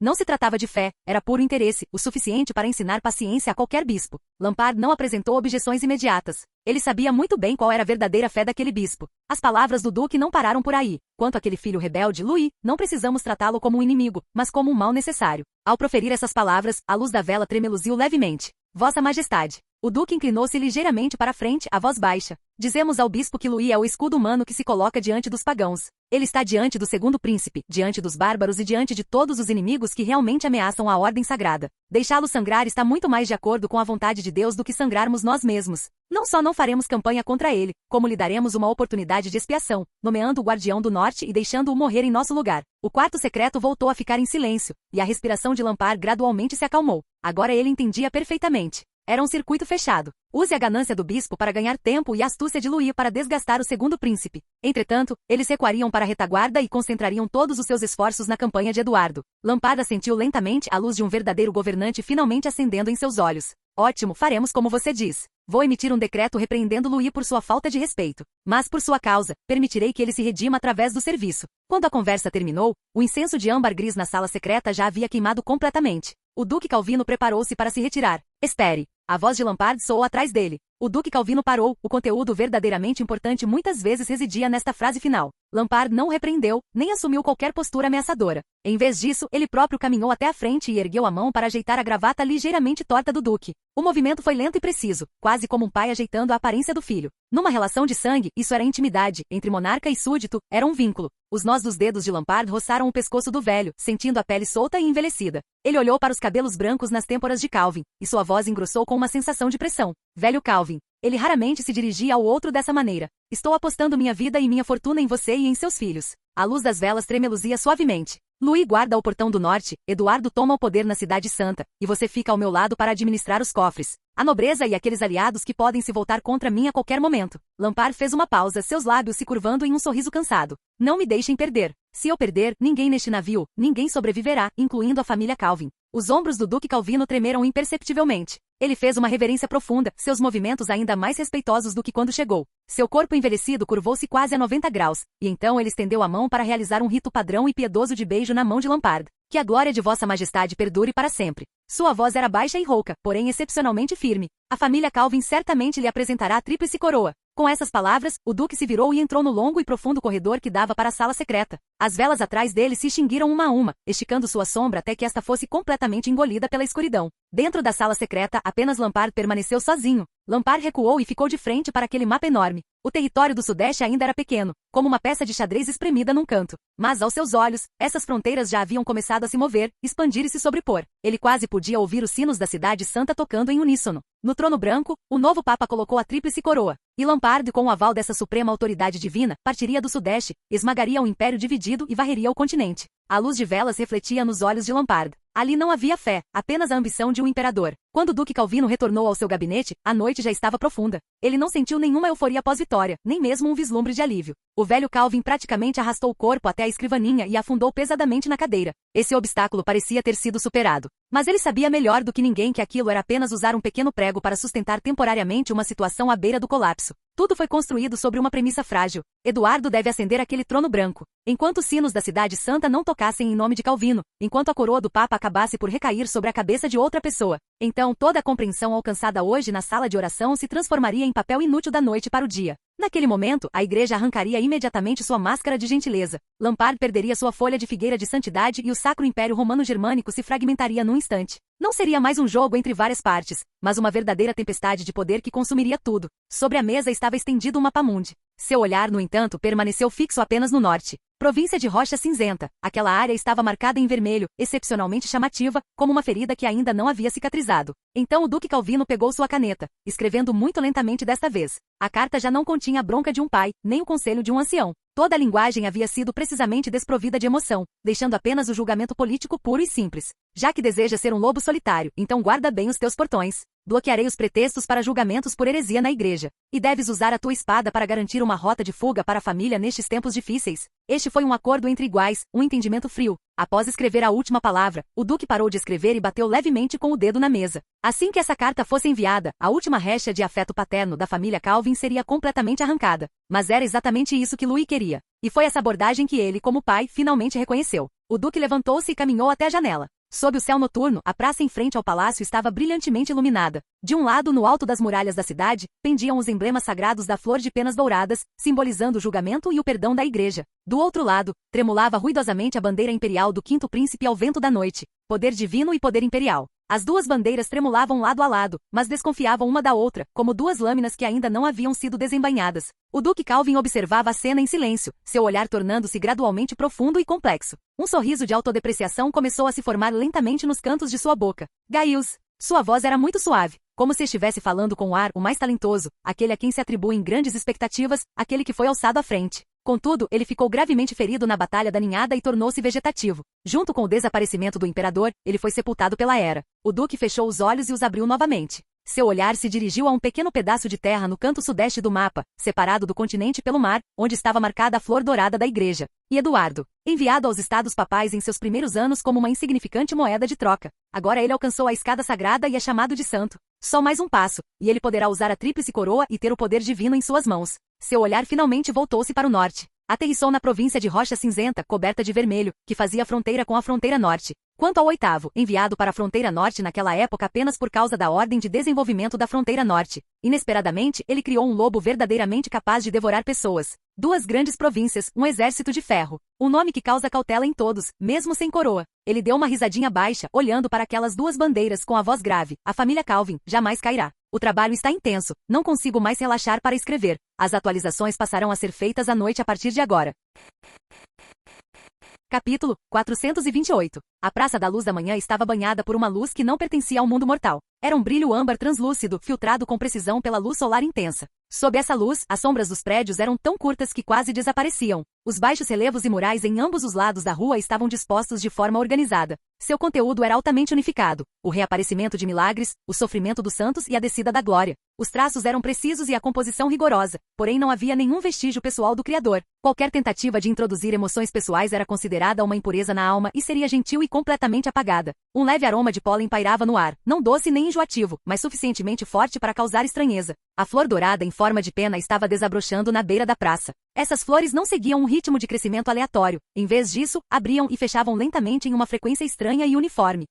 Não se tratava de fé, era puro interesse, o suficiente para ensinar paciência a qualquer bispo. Lampard não apresentou objeções imediatas. Ele sabia muito bem qual era a verdadeira fé daquele bispo. As palavras do Duque não pararam por aí. Quanto àquele filho rebelde, Louis, não precisamos tratá-lo como um inimigo, mas como um mal necessário. Ao proferir essas palavras, a luz da vela tremeluziu levemente. Vossa Majestade. O Duque inclinou-se ligeiramente para a frente, a voz baixa. Dizemos ao bispo que Louis é o escudo humano que se coloca diante dos pagãos. Ele está diante do segundo príncipe, diante dos bárbaros e diante de todos os inimigos que realmente ameaçam a ordem sagrada. Deixá-lo sangrar está muito mais de acordo com a vontade de Deus do que sangrarmos nós mesmos. Não só não faremos campanha contra ele, como lhe daremos uma oportunidade de expiação, nomeando o Guardião do Norte e deixando-o morrer em nosso lugar. O quarto secreto voltou a ficar em silêncio, e a respiração de Lampard gradualmente se acalmou. Agora ele entendia perfeitamente. Era um circuito fechado. Use a ganância do bispo para ganhar tempo e a astúcia de Louis para desgastar o segundo príncipe. Entretanto, eles recuariam para a retaguarda e concentrariam todos os seus esforços na campanha de Eduardo. Lampard assentiu lentamente, a luz de um verdadeiro governante finalmente acendendo em seus olhos. Ótimo, faremos como você diz. Vou emitir um decreto repreendendo Louis por sua falta de respeito. Mas por sua causa, permitirei que ele se redima através do serviço. Quando a conversa terminou, o incenso de âmbar gris na sala secreta já havia queimado completamente. O Duque Calvino preparou-se para se retirar. Espere. A voz de Lampard soou atrás dele. O Duque Calvino parou. O conteúdo verdadeiramente importante muitas vezes residia nesta frase final. Lampard não o repreendeu, nem assumiu qualquer postura ameaçadora. Em vez disso, ele próprio caminhou até a frente e ergueu a mão para ajeitar a gravata ligeiramente torta do Duque. O movimento foi lento e preciso, quase como um pai ajeitando a aparência do filho. Numa relação de sangue, isso era intimidade, entre monarca e súdito, era um vínculo. Os nós dos dedos de Lampard roçaram o pescoço do velho, sentindo a pele solta e envelhecida. Ele olhou para os cabelos brancos nas têmporas de Calvin, e sua voz engrossou com uma sensação de pressão. Velho Calvin. Ele raramente se dirigia ao outro dessa maneira. Estou apostando minha vida e minha fortuna em você e em seus filhos. A luz das velas tremeluzia suavemente. Louis guarda o portão do norte, Eduardo toma o poder na cidade santa, e você fica ao meu lado para administrar os cofres. A nobreza e aqueles aliados que podem se voltar contra mim a qualquer momento. Lampard fez uma pausa, seus lábios se curvando em um sorriso cansado. Não me deixem perder. Se eu perder, ninguém neste navio, ninguém sobreviverá, incluindo a família Calvin. Os ombros do Duque Calvino tremeram imperceptivelmente. Ele fez uma reverência profunda, seus movimentos ainda mais respeitosos do que quando chegou. Seu corpo envelhecido curvou-se quase a 90 graus, e então ele estendeu a mão para realizar um rito padrão e piedoso de beijo na mão de Lampard. Que a glória de Vossa Majestade perdure para sempre. Sua voz era baixa e rouca, porém excepcionalmente firme. A família Calvin certamente lhe apresentará a tríplice coroa. Com essas palavras, o Duque se virou e entrou no longo e profundo corredor que dava para a sala secreta. As velas atrás dele se extinguiram uma a uma, esticando sua sombra até que esta fosse completamente engolida pela escuridão. Dentro da sala secreta, apenas Lampard permaneceu sozinho. Lampard recuou e ficou de frente para aquele mapa enorme. O território do Sudeste ainda era pequeno, como uma peça de xadrez espremida num canto. Mas aos seus olhos, essas fronteiras já haviam começado a se mover, expandir e se sobrepor. Ele quase podia ouvir os sinos da cidade santa tocando em uníssono. No trono branco, o novo Papa colocou a tríplice coroa. E Lampard, com o aval dessa suprema autoridade divina, partiria do Sudeste, esmagaria o império dividido e varreria o continente. A luz de velas refletia nos olhos de Lampard. Ali não havia fé, apenas a ambição de um imperador. Quando o Duque Calvino retornou ao seu gabinete, a noite já estava profunda. Ele não sentiu nenhuma euforia pós-vitória, nem mesmo um vislumbre de alívio. O velho Calvin praticamente arrastou o corpo até a escrivaninha e afundou pesadamente na cadeira. Esse obstáculo parecia ter sido superado. Mas ele sabia melhor do que ninguém que aquilo era apenas usar um pequeno prego para sustentar temporariamente uma situação à beira do colapso. Tudo foi construído sobre uma premissa frágil. Eduardo deve ascender aquele trono branco. Enquanto os sinos da cidade santa não tocassem em nome de Calvino, enquanto a coroa do Papa acabasse por recair sobre a cabeça de outra pessoa. Então toda a compreensão alcançada hoje na sala de oração se transformaria em papel inútil da noite para o dia. Naquele momento, a igreja arrancaria imediatamente sua máscara de gentileza. Lampard perderia sua folha de figueira de santidade e o Sacro Império Romano-Germânico se fragmentaria num instante. Não seria mais um jogo entre várias partes, mas uma verdadeira tempestade de poder que consumiria tudo. Sobre a mesa estava estendido um mapa-mundi. Seu olhar, no entanto, permaneceu fixo apenas no norte. Província de Rocha Cinzenta. Aquela área estava marcada em vermelho, excepcionalmente chamativa, como uma ferida que ainda não havia cicatrizado. Então o Duque Calvino pegou sua caneta, escrevendo muito lentamente desta vez. A carta já não continha a bronca de um pai, nem o conselho de um ancião. Toda a linguagem havia sido precisamente desprovida de emoção, deixando apenas o julgamento político puro e simples. Já que deseja ser um lobo solitário, então guarda bem os teus portões. Bloquearei os pretextos para julgamentos por heresia na igreja. E deves usar a tua espada para garantir uma rota de fuga para a família nestes tempos difíceis. Este foi um acordo entre iguais, um entendimento frio. Após escrever a última palavra, o Duque parou de escrever e bateu levemente com o dedo na mesa. Assim que essa carta fosse enviada, a última recha de afeto paterno da família Calvin seria completamente arrancada. Mas era exatamente isso que Louis queria. E foi essa abordagem que ele, como pai, finalmente reconheceu. O Duque levantou-se e caminhou até a janela. Sob o céu noturno, a praça em frente ao palácio estava brilhantemente iluminada. De um lado, no alto das muralhas da cidade, pendiam os emblemas sagrados da flor de penas douradas, simbolizando o julgamento e o perdão da igreja. Do outro lado, tremulava ruidosamente a bandeira imperial do quinto príncipe ao vento da noite. Poder divino e poder imperial. As duas bandeiras tremulavam lado a lado, mas desconfiavam uma da outra, como duas lâminas que ainda não haviam sido desembainhadas. O Duque Calvin observava a cena em silêncio, seu olhar tornando-se gradualmente profundo e complexo. Um sorriso de autodepreciação começou a se formar lentamente nos cantos de sua boca. Gaius. Sua voz era muito suave, como se estivesse falando com o ar o mais talentoso, aquele a quem se atribuem grandes expectativas, aquele que foi alçado à frente. Contudo, ele ficou gravemente ferido na Batalha da Ninhada e tornou-se vegetativo. Junto com o desaparecimento do imperador, ele foi sepultado pela Era. O Duque fechou os olhos e os abriu novamente. Seu olhar se dirigiu a um pequeno pedaço de terra no canto sudeste do mapa, separado do continente pelo mar, onde estava marcada a flor dourada da igreja. E Eduardo, enviado aos estados papais em seus primeiros anos como uma insignificante moeda de troca. Agora ele alcançou a escada sagrada e é chamado de santo. Só mais um passo, e ele poderá usar a tríplice coroa e ter o poder divino em suas mãos. Seu olhar finalmente voltou-se para o norte. Aterrissou na província de Rocha Cinzenta, coberta de vermelho, que fazia fronteira com a fronteira norte. Quanto ao oitavo, enviado para a fronteira norte naquela época apenas por causa da ordem de desenvolvimento da fronteira norte. Inesperadamente, ele criou um lobo verdadeiramente capaz de devorar pessoas. Duas grandes províncias, um exército de ferro. Um nome que causa cautela em todos, mesmo sem coroa. Ele deu uma risadinha baixa, olhando para aquelas duas bandeiras com a voz grave. A família Calvin jamais cairá. O trabalho está intenso, não consigo mais relaxar para escrever. As atualizações passarão a ser feitas à noite a partir de agora. Capítulo 428. A Praça da Luz da Manhã estava banhada por uma luz que não pertencia ao mundo mortal. Era um brilho âmbar translúcido, filtrado com precisão pela luz solar intensa. Sob essa luz, as sombras dos prédios eram tão curtas que quase desapareciam. Os baixos relevos e murais em ambos os lados da rua estavam dispostos de forma organizada. Seu conteúdo era altamente unificado. O reaparecimento de milagres, o sofrimento dos santos e a descida da glória. Os traços eram precisos e a composição rigorosa, porém não havia nenhum vestígio pessoal do Criador. Qualquer tentativa de introduzir emoções pessoais era considerada uma impureza na alma e seria gentil e completamente apagada. Um leve aroma de pólen pairava no ar, não doce nem enjoativo, mas suficientemente forte para causar estranheza. A flor dourada em forma de pena estava desabrochando na beira da praça. Essas flores não seguiam um ritmo de crescimento aleatório. Em vez disso, abriam e fechavam lentamente em uma frequência estranha e uniforme.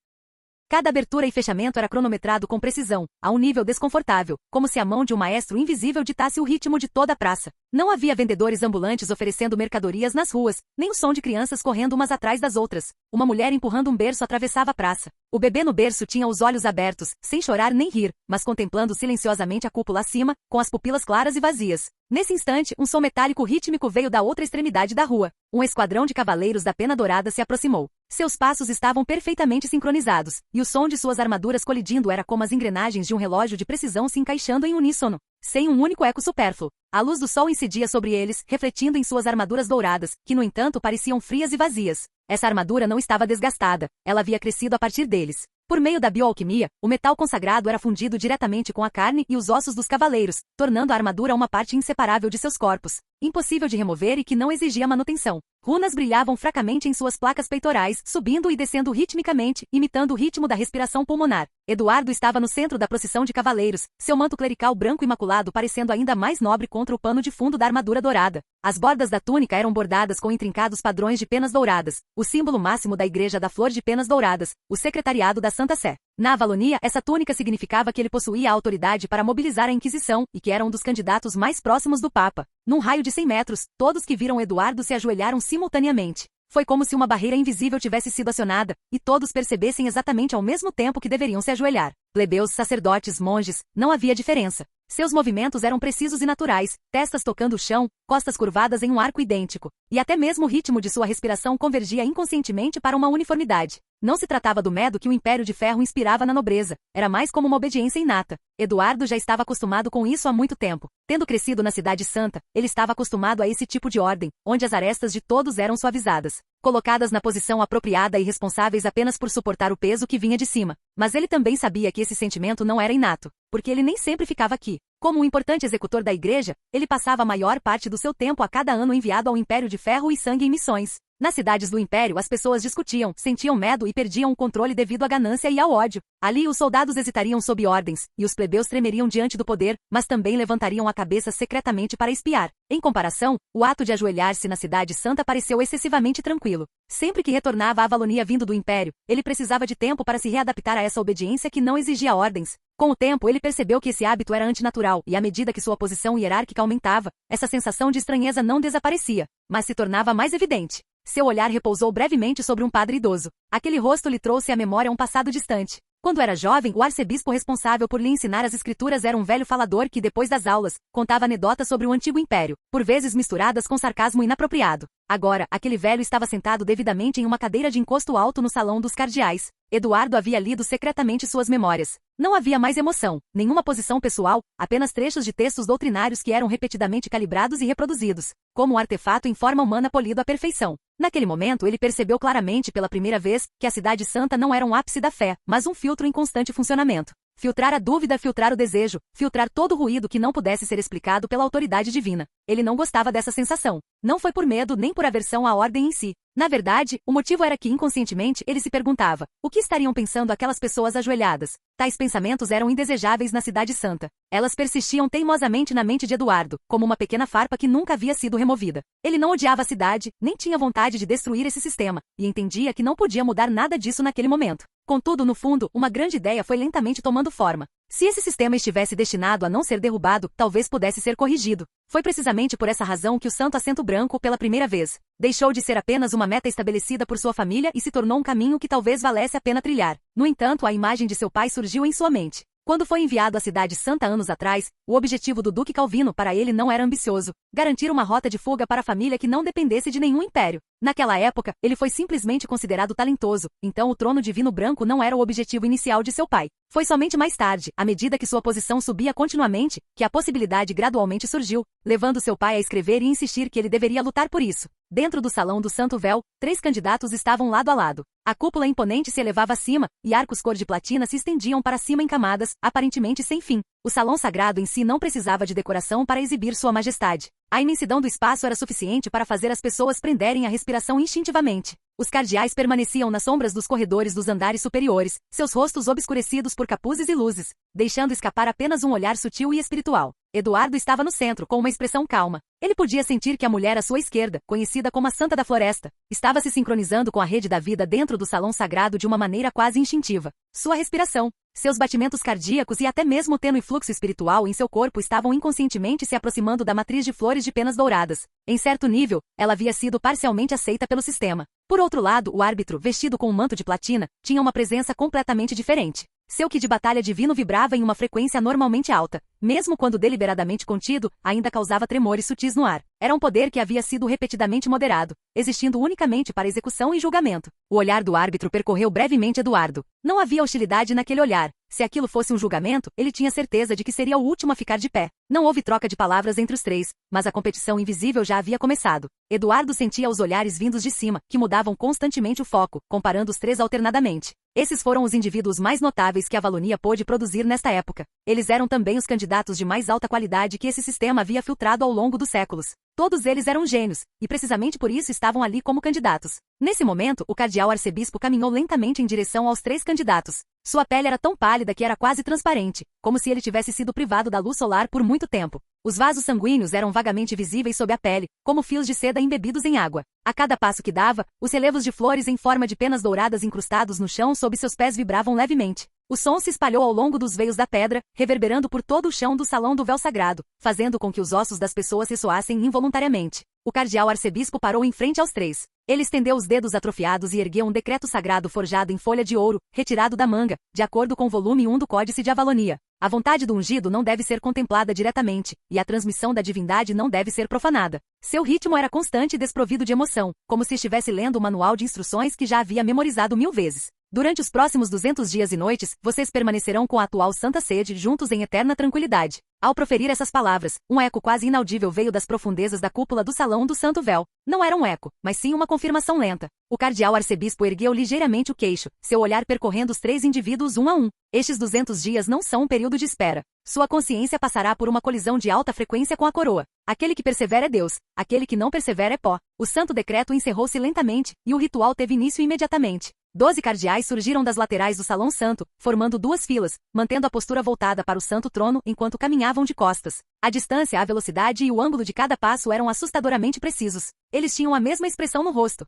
Cada abertura e fechamento era cronometrado com precisão, a um nível desconfortável, como se a mão de um maestro invisível ditasse o ritmo de toda a praça. Não havia vendedores ambulantes oferecendo mercadorias nas ruas, nem o som de crianças correndo umas atrás das outras. Uma mulher empurrando um berço atravessava a praça. O bebê no berço tinha os olhos abertos, sem chorar nem rir, mas contemplando silenciosamente a cúpula acima, com as pupilas claras e vazias. Nesse instante, um som metálico rítmico veio da outra extremidade da rua. Um esquadrão de cavaleiros da pena dourada se aproximou. Seus passos estavam perfeitamente sincronizados, e o som de suas armaduras colidindo era como as engrenagens de um relógio de precisão se encaixando em uníssono, sem um único eco supérfluo. A luz do sol incidia sobre eles, refletindo em suas armaduras douradas, que no entanto pareciam frias e vazias. Essa armadura não estava desgastada, ela havia crescido a partir deles. Por meio da bioalquimia, o metal consagrado era fundido diretamente com a carne e os ossos dos cavaleiros, tornando a armadura uma parte inseparável de seus corpos, impossível de remover e que não exigia manutenção. Runas brilhavam fracamente em suas placas peitorais, subindo e descendo ritmicamente, imitando o ritmo da respiração pulmonar. Eduardo estava no centro da procissão de cavaleiros, seu manto clerical branco imaculado parecendo ainda mais nobre contra o pano de fundo da armadura dourada. As bordas da túnica eram bordadas com intrincados padrões de penas douradas, o símbolo máximo da Igreja da Flor de Penas Douradas, o secretariado da Santa Sé. Na Avalonia, essa túnica significava que ele possuía a autoridade para mobilizar a Inquisição e que era um dos candidatos mais próximos do Papa. Num raio de 100 metros, todos que viram Eduardo se ajoelharam simultaneamente. Foi como se uma barreira invisível tivesse sido acionada, e todos percebessem exatamente ao mesmo tempo que deveriam se ajoelhar. Plebeus, sacerdotes, monges, não havia diferença. Seus movimentos eram precisos e naturais, testas tocando o chão, costas curvadas em um arco idêntico, e até mesmo o ritmo de sua respiração convergia inconscientemente para uma uniformidade. Não se tratava do medo que o Império de Ferro inspirava na nobreza, era mais como uma obediência inata. Eduardo já estava acostumado com isso há muito tempo. Tendo crescido na Cidade Santa, ele estava acostumado a esse tipo de ordem, onde as arestas de todos eram suavizadas, colocadas na posição apropriada e responsáveis apenas por suportar o peso que vinha de cima. Mas ele também sabia que esse sentimento não era inato, porque ele nem sempre ficava aqui. Como um importante executor da igreja, ele passava a maior parte do seu tempo a cada ano enviado ao Império de Ferro e Sangue em missões. Nas cidades do Império, as pessoas discutiam, sentiam medo e perdiam o controle devido à ganância e ao ódio. Ali, os soldados hesitariam sob ordens, e os plebeus tremeriam diante do poder, mas também levantariam a cabeça secretamente para espiar. Em comparação, o ato de ajoelhar-se na Cidade Santa pareceu excessivamente tranquilo. Sempre que retornava à Valonia vindo do Império, ele precisava de tempo para se readaptar a essa obediência que não exigia ordens. Com o tempo, ele percebeu que esse hábito era antinatural, e à medida que sua posição hierárquica aumentava, essa sensação de estranheza não desaparecia, mas se tornava mais evidente. Seu olhar repousou brevemente sobre um padre idoso. Aquele rosto lhe trouxe à memória um passado distante. Quando era jovem, o arcebispo responsável por lhe ensinar as escrituras era um velho falador que, depois das aulas, contava anedotas sobre o antigo império, por vezes misturadas com sarcasmo inapropriado. Agora, aquele velho estava sentado devidamente em uma cadeira de encosto alto no salão dos cardeais. Eduardo havia lido secretamente suas memórias. Não havia mais emoção, nenhuma posição pessoal, apenas trechos de textos doutrinários que eram repetidamente calibrados e reproduzidos, como um artefato em forma humana polido à perfeição. Naquele momento, ele percebeu claramente pela primeira vez que a Cidade Santa não era um ápice da fé, mas um filtro em constante funcionamento. Filtrar a dúvida, filtrar o desejo, filtrar todo ruído que não pudesse ser explicado pela autoridade divina. Ele não gostava dessa sensação. Não foi por medo nem por aversão à ordem em si. Na verdade, o motivo era que inconscientemente ele se perguntava: o que estariam pensando aquelas pessoas ajoelhadas? Tais pensamentos eram indesejáveis na Cidade Santa. Elas persistiam teimosamente na mente de Eduardo, como uma pequena farpa que nunca havia sido removida. Ele não odiava a cidade, nem tinha vontade de destruir esse sistema, e entendia que não podia mudar nada disso naquele momento. Contudo, no fundo, uma grande ideia foi lentamente tomando forma. Se esse sistema estivesse destinado a não ser derrubado, talvez pudesse ser corrigido. Foi precisamente por essa razão que o Santo Assento Branco, pela primeira vez, deixou de ser apenas uma meta estabelecida por sua família e se tornou um caminho que talvez valesse a pena trilhar. No entanto, a imagem de seu pai surgiu em sua mente. Quando foi enviado à Cidade Santa anos atrás, o objetivo do Duque Calvino para ele não era ambicioso: garantir uma rota de fuga para a família que não dependesse de nenhum império. Naquela época, ele foi simplesmente considerado talentoso, então o trono divino branco não era o objetivo inicial de seu pai. Foi somente mais tarde, à medida que sua posição subia continuamente, que a possibilidade gradualmente surgiu, levando seu pai a escrever e insistir que ele deveria lutar por isso. Dentro do Salão do Santo Véu, 3 candidatos estavam lado a lado. A cúpula imponente se elevava acima, e arcos cor de platina se estendiam para cima em camadas, aparentemente sem fim. O salão sagrado em si não precisava de decoração para exibir sua majestade. A imensidão do espaço era suficiente para fazer as pessoas prenderem a respiração instintivamente. Os cardeais permaneciam nas sombras dos corredores dos andares superiores, seus rostos obscurecidos por capuzes e luzes, deixando escapar apenas um olhar sutil e espiritual. Eduardo estava no centro, com uma expressão calma. Ele podia sentir que a mulher à sua esquerda, conhecida como a Santa da Floresta, estava se sincronizando com a rede da vida dentro do salão sagrado de uma maneira quase instintiva. Sua respiração, seus batimentos cardíacos e até mesmo o tênue fluxo espiritual em seu corpo estavam inconscientemente se aproximando da matriz de flores de penas douradas. Em certo nível, ela havia sido parcialmente aceita pelo sistema. Por outro lado, o árbitro, vestido com um manto de platina, tinha uma presença completamente diferente. Seu ki de batalha divino vibrava em uma frequência anormalmente alta. Mesmo quando deliberadamente contido, ainda causava tremores sutis no ar. Era um poder que havia sido repetidamente moderado, existindo unicamente para execução e julgamento. O olhar do árbitro percorreu brevemente Eduardo. Não havia hostilidade naquele olhar. Se aquilo fosse um julgamento, ele tinha certeza de que seria o último a ficar de pé. Não houve troca de palavras entre os 3, mas a competição invisível já havia começado. Eduardo sentia os olhares vindos de cima, que mudavam constantemente o foco, comparando os 3 alternadamente. Esses foram os indivíduos mais notáveis que a Valonia pôde produzir nesta época. Eles eram também os candidatos de mais alta qualidade que esse sistema havia filtrado ao longo dos séculos. Todos eles eram gênios, e precisamente por isso estavam ali como candidatos. Nesse momento, o cardeal arcebispo caminhou lentamente em direção aos 3 candidatos. Sua pele era tão pálida que era quase transparente, como se ele tivesse sido privado da luz solar por muito tempo. Os vasos sanguíneos eram vagamente visíveis sob a pele, como fios de seda embebidos em água. A cada passo que dava, os relevos de flores em forma de penas douradas incrustados no chão sob seus pés vibravam levemente. O som se espalhou ao longo dos veios da pedra, reverberando por todo o chão do salão do véu sagrado, fazendo com que os ossos das pessoas ressoassem involuntariamente. O cardeal arcebispo parou em frente aos três. Ele estendeu os dedos atrofiados e ergueu um decreto sagrado forjado em folha de ouro, retirado da manga, de acordo com o volume 1 do Códice de Avalonia. A vontade do ungido não deve ser contemplada diretamente, e a transmissão da divindade não deve ser profanada. Seu ritmo era constante e desprovido de emoção, como se estivesse lendo o manual de instruções que já havia memorizado 1000 vezes. Durante os próximos 200 dias e noites, vocês permanecerão com a atual Santa Sede juntos em eterna tranquilidade. Ao proferir essas palavras, um eco quase inaudível veio das profundezas da cúpula do Salão do Santo Véu. Não era um eco, mas sim uma confirmação lenta. O cardeal arcebispo ergueu ligeiramente o queixo, seu olhar percorrendo os três indivíduos um a um. Estes 200 dias não são um período de espera. Sua consciência passará por uma colisão de alta frequência com a coroa. Aquele que persevera é Deus, aquele que não persevera é pó. O santo decreto encerrou-se lentamente, e o ritual teve início imediatamente. 12 cardeais surgiram das laterais do Salão Santo, formando 2 filas, mantendo a postura voltada para o Santo Trono enquanto caminhavam de costas. A distância, a velocidade e o ângulo de cada passo eram assustadoramente precisos. Eles tinham a mesma expressão no rosto.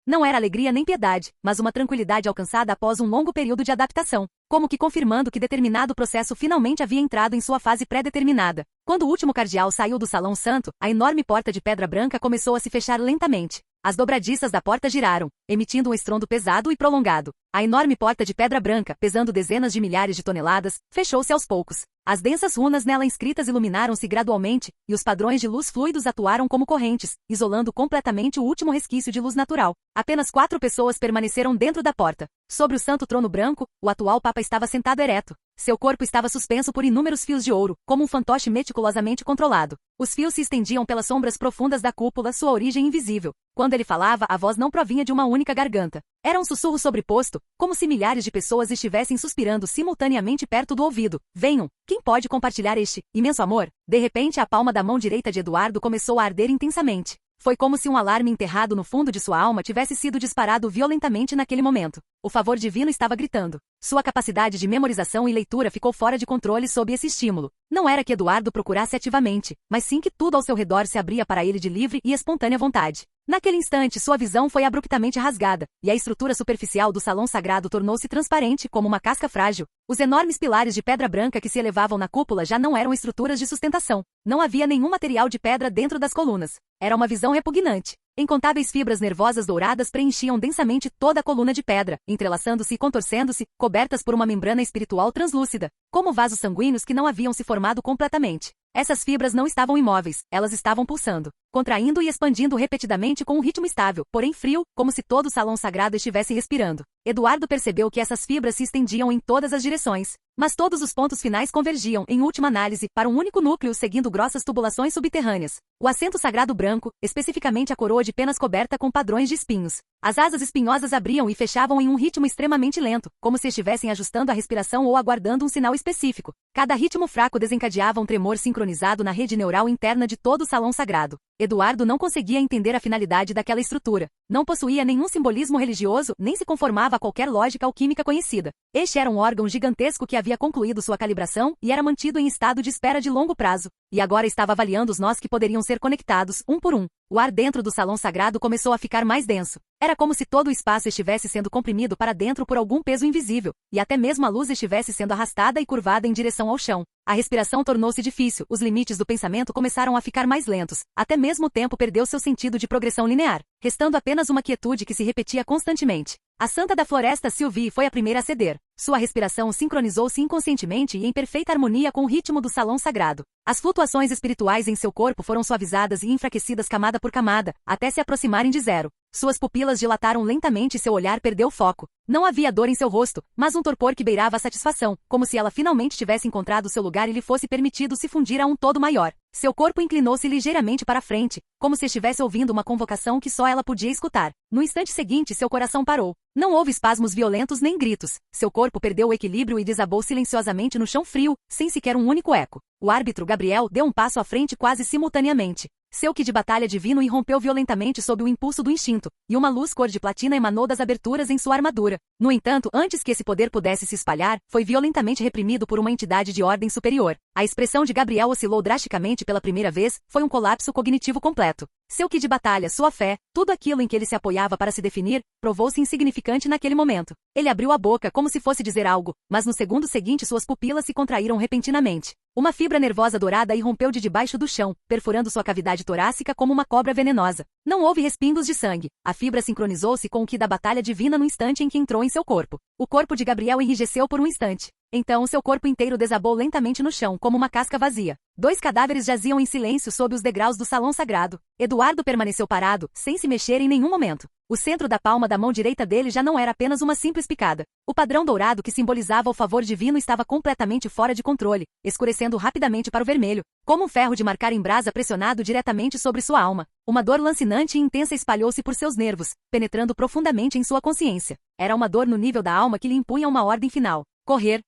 Não era alegria nem piedade, mas uma tranquilidade alcançada após um longo período de adaptação, como que confirmando que determinado processo finalmente havia entrado em sua fase pré-determinada. Quando o último cardeal saiu do Salão Santo, a enorme porta de pedra branca começou a se fechar lentamente. As dobradiças da porta giraram, emitindo um estrondo pesado e prolongado. A enorme porta de pedra branca, pesando dezenas de milhares de toneladas, fechou-se aos poucos. As densas runas nela inscritas iluminaram-se gradualmente, e os padrões de luz fluidos atuaram como correntes, isolando completamente o último resquício de luz natural. Apenas 4 pessoas permaneceram dentro da porta. Sobre o santo trono branco, o atual Papa estava sentado ereto. Seu corpo estava suspenso por inúmeros fios de ouro, como um fantoche meticulosamente controlado. Os fios se estendiam pelas sombras profundas da cúpula, sua origem invisível. Quando ele falava, a voz não provinha de uma única garganta. Era um sussurro sobreposto, como se milhares de pessoas estivessem suspirando simultaneamente perto do ouvido. Venham! Quem pode compartilhar este imenso amor? De repente, a palma da mão direita de Eduardo começou a arder intensamente. Foi como se um alarme enterrado no fundo de sua alma tivesse sido disparado violentamente naquele momento. O favor divino estava gritando. Sua capacidade de memorização e leitura ficou fora de controle sob esse estímulo. Não era que Eduardo procurasse ativamente, mas sim que tudo ao seu redor se abria para ele de livre e espontânea vontade. Naquele instante, sua visão foi abruptamente rasgada, e a estrutura superficial do salão sagrado tornou-se transparente como uma casca frágil. Os enormes pilares de pedra branca que se elevavam na cúpula já não eram estruturas de sustentação. Não havia nenhum material de pedra dentro das colunas. Era uma visão repugnante. Incontáveis fibras nervosas douradas preenchiam densamente toda a coluna de pedra, entrelaçando-se e contorcendo-se, cobertas por uma membrana espiritual translúcida, como vasos sanguíneos que não haviam se formado completamente. Essas fibras não estavam imóveis, elas estavam pulsando, contraindo e expandindo repetidamente com um ritmo estável, porém frio, como se todo o salão sagrado estivesse respirando. Eduardo percebeu que essas fibras se estendiam em todas as direções, mas todos os pontos finais convergiam, em última análise, para um único núcleo seguindo grossas tubulações subterrâneas. O assento sagrado branco, especificamente a coroa de penas coberta com padrões de espinhos. As asas espinhosas abriam e fechavam em um ritmo extremamente lento, como se estivessem ajustando a respiração ou aguardando um sinal específico. Cada ritmo fraco desencadeava um tremor sincronizado na rede neural interna de todo o salão sagrado. Eduardo não conseguia entender a finalidade daquela estrutura. Não possuía nenhum simbolismo religioso, nem se conformava a qualquer lógica alquímica conhecida. Este era um órgão gigantesco que havia concluído sua calibração e era mantido em estado de espera de longo prazo. E agora estava avaliando os nós que poderiam ser conectados, um por um. O ar dentro do salão sagrado começou a ficar mais denso. Era como se todo o espaço estivesse sendo comprimido para dentro por algum peso invisível, e até mesmo a luz estivesse sendo arrastada e curvada em direção ao chão. A respiração tornou-se difícil, os limites do pensamento começaram a ficar mais lentos, até mesmo o tempo perdeu seu sentido de progressão linear, restando apenas uma quietude que se repetia constantemente. A Santa da Floresta Sylvie foi a primeira a ceder. Sua respiração sincronizou-se inconscientemente e em perfeita harmonia com o ritmo do salão sagrado. As flutuações espirituais em seu corpo foram suavizadas e enfraquecidas camada por camada, até se aproximarem de zero. Suas pupilas dilataram lentamente e seu olhar perdeu o foco. Não havia dor em seu rosto, mas um torpor que beirava a satisfação, como se ela finalmente tivesse encontrado seu lugar e lhe fosse permitido se fundir a um todo maior. Seu corpo inclinou-se ligeiramente para a frente, como se estivesse ouvindo uma convocação que só ela podia escutar. No instante seguinte, seu coração parou. Não houve espasmos violentos nem gritos. Seu corpo perdeu o equilíbrio e desabou silenciosamente no chão frio, sem sequer um único eco. O árbitro Gabriel deu um passo à frente quase simultaneamente. Seu ki de batalha divino irrompeu violentamente sob o impulso do instinto, e uma luz cor de platina emanou das aberturas em sua armadura. No entanto, antes que esse poder pudesse se espalhar, foi violentamente reprimido por uma entidade de ordem superior. A expressão de Gabriel oscilou drasticamente pela primeira vez, foi um colapso cognitivo completo. Seu kit de batalha, sua fé, tudo aquilo em que ele se apoiava para se definir, provou-se insignificante naquele momento. Ele abriu a boca como se fosse dizer algo, mas no segundo seguinte suas pupilas se contraíram repentinamente. Uma fibra nervosa dourada irrompeu de debaixo do chão, perfurando sua cavidade torácica como uma cobra venenosa. Não houve respingos de sangue. A fibra sincronizou-se com o ki da batalha divina no instante em que entrou em seu corpo. O corpo de Gabriel enrijeceu por um instante. Então seu corpo inteiro desabou lentamente no chão, como uma casca vazia. 2 cadáveres jaziam em silêncio sob os degraus do salão sagrado. Eduardo permaneceu parado, sem se mexer em nenhum momento. O centro da palma da mão direita dele já não era apenas uma simples picada. O padrão dourado que simbolizava o favor divino estava completamente fora de controle, escurecendo rapidamente para o vermelho, como um ferro de marcar em brasa pressionado diretamente sobre sua alma. Uma dor lancinante e intensa espalhou-se por seus nervos, penetrando profundamente em sua consciência. Era uma dor no nível da alma que lhe impunha uma ordem final. Correr.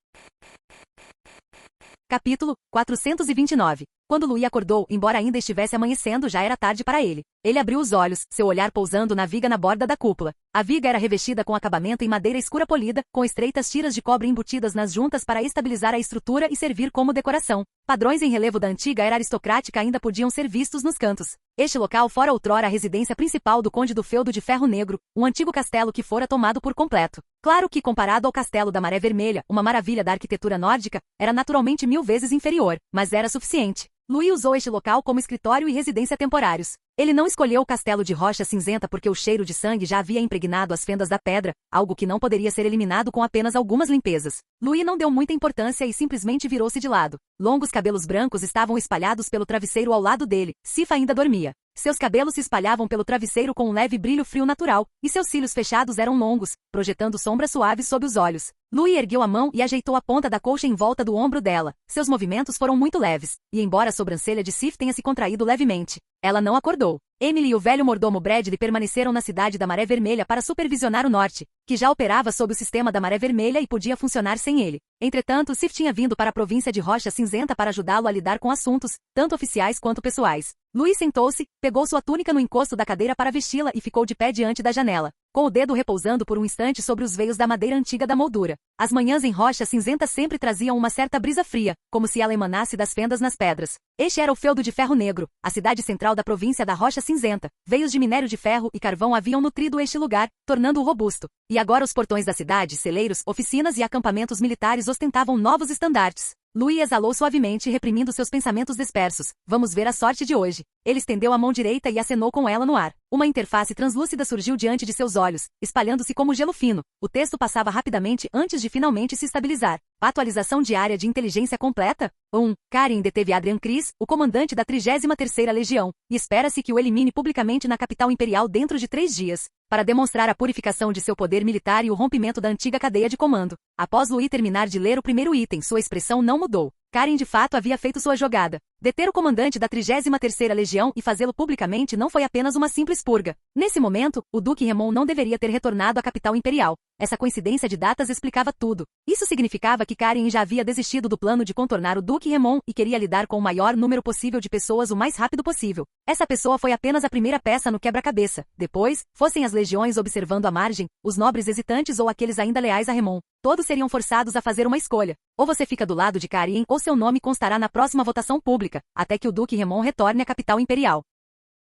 Capítulo 429. Quando Louis acordou, embora ainda estivesse amanhecendo, já era tarde para ele. Ele abriu os olhos, seu olhar pousando na viga na borda da cúpula. A viga era revestida com acabamento em madeira escura polida, com estreitas tiras de cobre embutidas nas juntas para estabilizar a estrutura e servir como decoração. Padrões em relevo da antiga era aristocrática ainda podiam ser vistos nos cantos. Este local fora outrora a residência principal do Conde do Feudo de Ferro Negro, um antigo castelo que fora tomado por completo. Claro que, comparado ao Castelo da Maré Vermelha, uma maravilha da arquitetura nórdica, era naturalmente 1000 vezes inferior, mas era suficiente. Louis usou este local como escritório e residência temporários. Ele não escolheu o castelo de rocha cinzenta porque o cheiro de sangue já havia impregnado as fendas da pedra, algo que não poderia ser eliminado com apenas algumas limpezas. Louis não deu muita importância e simplesmente virou-se de lado. Longos cabelos brancos estavam espalhados pelo travesseiro ao lado dele. Sif ainda dormia. Seus cabelos se espalhavam pelo travesseiro com um leve brilho frio natural, e seus cílios fechados eram longos, projetando sombras suaves sob os olhos. Louis ergueu a mão e ajeitou a ponta da colcha em volta do ombro dela. Seus movimentos foram muito leves, e embora a sobrancelha de Sif tenha se contraído levemente, ela não acordou. Emily e o velho mordomo Bradley permaneceram na cidade da Maré Vermelha para supervisionar o norte, que já operava sob o sistema da Maré Vermelha e podia funcionar sem ele. Entretanto, Sif tinha vindo para a província de Rocha Cinzenta para ajudá-lo a lidar com assuntos, tanto oficiais quanto pessoais. Louis sentou-se, pegou sua túnica no encosto da cadeira para vesti-la e ficou de pé diante da janela, com o dedo repousando por um instante sobre os veios da madeira antiga da moldura. As manhãs em Rocha Cinzenta sempre traziam uma certa brisa fria, como se ela emanasse das fendas nas pedras. Este era o feudo de Ferro Negro, a cidade central da província da Rocha Cinzenta. Veios de minério de ferro e carvão haviam nutrido este lugar, tornando-o robusto. E agora os portões da cidade, celeiros, oficinas e acampamentos militares ostentavam novos estandartes. Louis exalou suavemente, reprimindo seus pensamentos dispersos. Vamos ver a sorte de hoje. Ele estendeu a mão direita e acenou com ela no ar. Uma interface translúcida surgiu diante de seus olhos, espalhando-se como gelo fino. O texto passava rapidamente antes de finalmente se estabilizar. Atualização diária de inteligência completa? 1. Karen deteve Adrian Chris, o comandante da 33ª Legião, e espera-se que o elimine publicamente na capital imperial dentro de 3 dias, para demonstrar a purificação de seu poder militar e o rompimento da antiga cadeia de comando. Após Louis terminar de ler o primeiro item, sua expressão não mudou. Karen de fato havia feito sua jogada. Deter o comandante da 33ª Legião e fazê-lo publicamente não foi apenas uma simples purga. Nesse momento, o Duque Raymond não deveria ter retornado à capital imperial. Essa coincidência de datas explicava tudo. Isso significava que Karen já havia desistido do plano de contornar o Duque Raymond e queria lidar com o maior número possível de pessoas o mais rápido possível. Essa pessoa foi apenas a primeira peça no quebra-cabeça. Depois, fossem as legiões observando à margem, os nobres hesitantes ou aqueles ainda leais a Raymond. Todos seriam forçados a fazer uma escolha. Ou você fica do lado de Karen ou seu nome constará na próxima votação pública, até que o Duque Raymond retorne à capital imperial.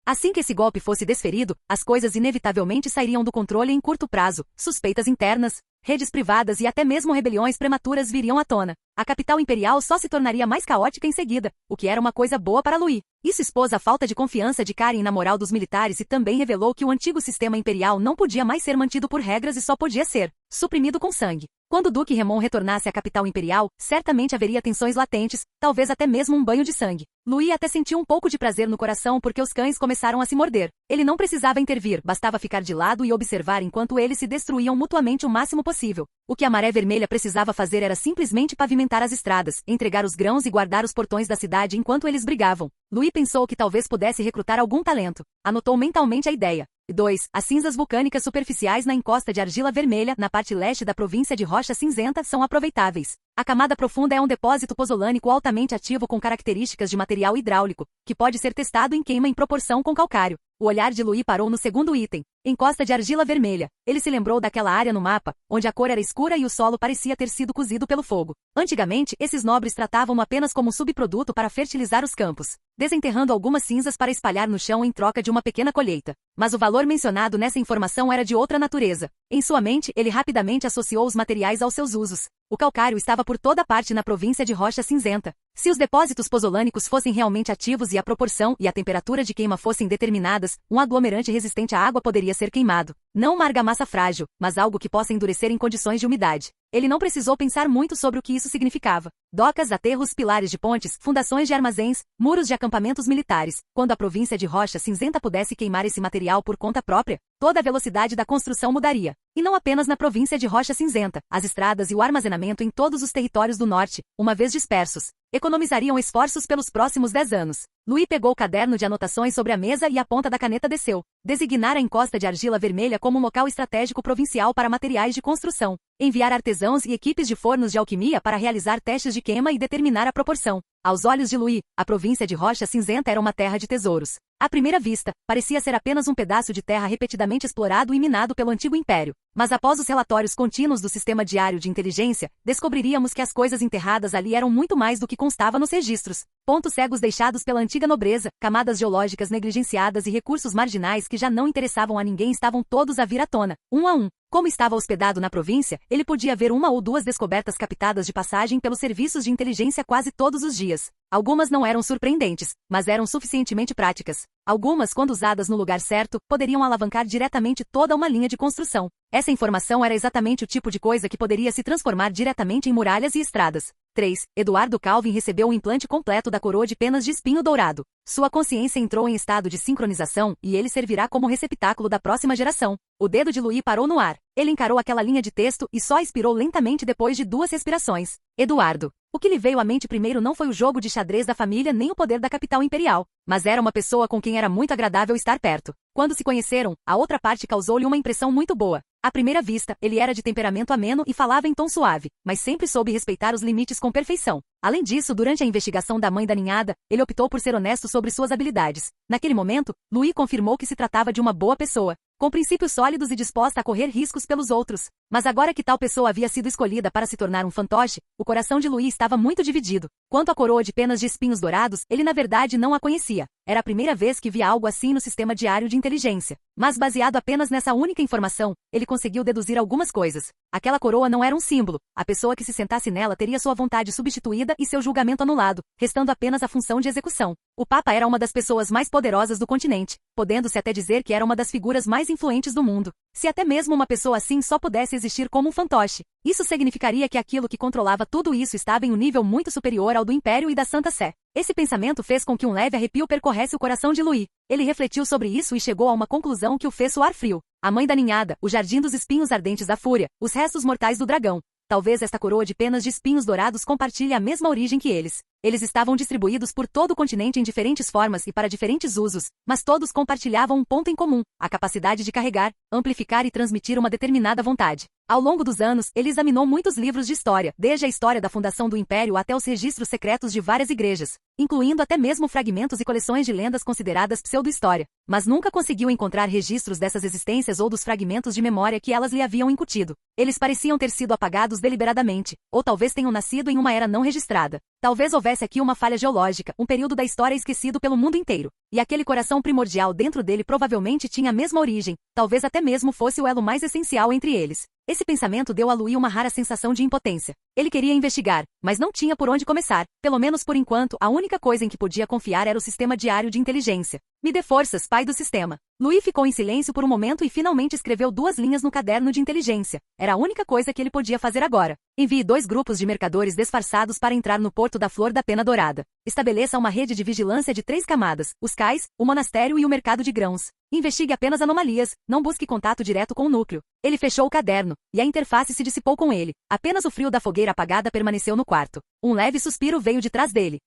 Assim que esse golpe fosse desferido, as coisas inevitavelmente sairiam do controle em curto prazo. Suspeitas internas, redes privadas e até mesmo rebeliões prematuras viriam à tona. A capital imperial só se tornaria mais caótica em seguida, o que era uma coisa boa para Louis. Isso expôs a falta de confiança de Karen na moral dos militares e também revelou que o antigo sistema imperial não podia mais ser mantido por regras e só podia ser suprimido com sangue. Quando o Duque Raymond retornasse à capital imperial, certamente haveria tensões latentes, talvez até mesmo um banho de sangue. Louis até sentiu um pouco de prazer no coração porque os cães começaram a se morder. Ele não precisava intervir, bastava ficar de lado e observar enquanto eles se destruíam mutuamente o máximo possível. O que a Maré Vermelha precisava fazer era simplesmente pavimentar as estradas, entregar os grãos e guardar os portões da cidade enquanto eles brigavam. Louis pensou que talvez pudesse recrutar algum talento. Anotou mentalmente a ideia. 2. As cinzas vulcânicas superficiais na encosta de argila vermelha, na parte leste da província de Rocha Cinzenta, são aproveitáveis. A camada profunda é um depósito pozolânico altamente ativo com características de material hidráulico, que pode ser testado em queima em proporção com calcário. O olhar de Louis parou no segundo item. Encosta de argila vermelha. Ele se lembrou daquela área no mapa, onde a cor era escura e o solo parecia ter sido cozido pelo fogo. Antigamente, esses nobres tratavam-no apenas como um subproduto para fertilizar os campos, desenterrando algumas cinzas para espalhar no chão em troca de uma pequena colheita. Mas o valor mencionado nessa informação era de outra natureza. Em sua mente, ele rapidamente associou os materiais aos seus usos. O calcário estava por toda parte na província de Rocha Cinzenta. Se os depósitos pozolânicos fossem realmente ativos e a proporção e a temperatura de queima fossem determinadas, um aglomerante resistente à água poderia ser queimado. Não uma argamassa frágil, mas algo que possa endurecer em condições de umidade. Ele não precisou pensar muito sobre o que isso significava. Docas, aterros, pilares de pontes, fundações de armazéns, muros de acampamentos militares. Quando a província de Rocha Cinzenta pudesse queimar esse material por conta própria, toda a velocidade da construção mudaria. E não apenas na província de Rocha Cinzenta, as estradas e o armazenamento em todos os territórios do norte, uma vez dispersos, economizariam esforços pelos próximos 10 anos. Louis pegou o caderno de anotações sobre a mesa e a ponta da caneta desceu. Designar a encosta de argila vermelha como um local estratégico provincial para materiais de construção. Enviar artesãos e equipes de fornos de alquimia para realizar testes de queima e determinar a proporção. Aos olhos de Louis, a província de Rocha Cinzenta era uma terra de tesouros. À primeira vista, parecia ser apenas um pedaço de terra repetidamente explorado e minado pelo antigo império. Mas após os relatórios contínuos do sistema diário de inteligência, descobriríamos que as coisas enterradas ali eram muito mais do que constava nos registros. Pontos cegos deixados pela antiga nobreza, camadas geológicas negligenciadas e recursos marginais que já não interessavam a ninguém estavam todos a vir à tona, um a um. Como estava hospedado na província, ele podia ver uma ou duas descobertas captadas de passagem pelos serviços de inteligência quase todos os dias. Algumas não eram surpreendentes, mas eram suficientemente práticas. Algumas, quando usadas no lugar certo, poderiam alavancar diretamente toda uma linha de construção. Essa informação era exatamente o tipo de coisa que poderia se transformar diretamente em muralhas e estradas. 3. Eduardo Calvin recebeu o implante completo da coroa de penas de espinho dourado. Sua consciência entrou em estado de sincronização e ele servirá como receptáculo da próxima geração. O dedo de Louis parou no ar. Ele encarou aquela linha de texto e só expirou lentamente depois de 2 respirações. Eduardo. O que lhe veio à mente primeiro não foi o jogo de xadrez da família nem o poder da capital imperial, mas era uma pessoa com quem era muito agradável estar perto. Quando se conheceram, a outra parte causou-lhe uma impressão muito boa. À primeira vista, ele era de temperamento ameno e falava em tom suave, mas sempre soube respeitar os limites com perfeição. Além disso, durante a investigação da mãe da ninhada, ele optou por ser honesto sobre suas habilidades. Naquele momento, Louis confirmou que se tratava de uma boa pessoa, com princípios sólidos e disposta a correr riscos pelos outros. Mas agora que tal pessoa havia sido escolhida para se tornar um fantoche, o coração de Louis estava muito dividido. Quanto à coroa de penas de espinhos dourados, ele na verdade não a conhecia. Era a primeira vez que via algo assim no sistema diário de inteligência. Mas baseado apenas nessa única informação, ele conseguiu deduzir algumas coisas. Aquela coroa não era um símbolo. A pessoa que se sentasse nela teria sua vontade substituída e seu julgamento anulado, restando apenas a função de execução. O Papa era uma das pessoas mais poderosas do continente, podendo-se até dizer que era uma das figuras mais influentes do mundo. Se até mesmo uma pessoa assim só pudesse existir como um fantoche, isso significaria que aquilo que controlava tudo isso estava em um nível muito superior ao do Império e da Santa Sé. Esse pensamento fez com que um leve arrepio percorresse o coração de Louis. Ele refletiu sobre isso e chegou a uma conclusão que o fez suar frio. A mãe da ninhada, o jardim dos espinhos ardentes da fúria, os restos mortais do dragão. Talvez esta coroa de penas de espinhos dourados compartilhe a mesma origem que eles. Eles estavam distribuídos por todo o continente em diferentes formas e para diferentes usos, mas todos compartilhavam um ponto em comum, a capacidade de carregar, amplificar e transmitir uma determinada vontade. Ao longo dos anos, ele examinou muitos livros de história, desde a história da fundação do Império até os registros secretos de várias igrejas, incluindo até mesmo fragmentos e coleções de lendas consideradas pseudo-história, mas nunca conseguiu encontrar registros dessas existências ou dos fragmentos de memória que elas lhe haviam incutido. Eles pareciam ter sido apagados deliberadamente, ou talvez tenham nascido em uma era não registrada. Talvez houvesse aqui uma falha geológica, um período da história esquecido pelo mundo inteiro. E aquele coração primordial dentro dele provavelmente tinha a mesma origem, talvez até mesmo fosse o elo mais essencial entre eles. Esse pensamento deu a Louis uma rara sensação de impotência. Ele queria investigar, mas não tinha por onde começar. Pelo menos por enquanto, a única coisa em que podia confiar era o sistema diário de inteligência. Me dê forças, pai do sistema. Louis ficou em silêncio por um momento e finalmente escreveu 2 linhas no caderno de inteligência. Era a única coisa que ele podia fazer agora. Envie 2 grupos de mercadores disfarçados para entrar no porto da Flor da Pena Dourada. Estabeleça uma rede de vigilância de 3 camadas, os cais, o monastério e o mercado de grãos. Investigue apenas anomalias, não busque contato direto com o núcleo. Ele fechou o caderno, e a interface se dissipou com ele. Apenas o frio da fogueira apagada permaneceu no quarto. Um leve suspiro veio de trás dele.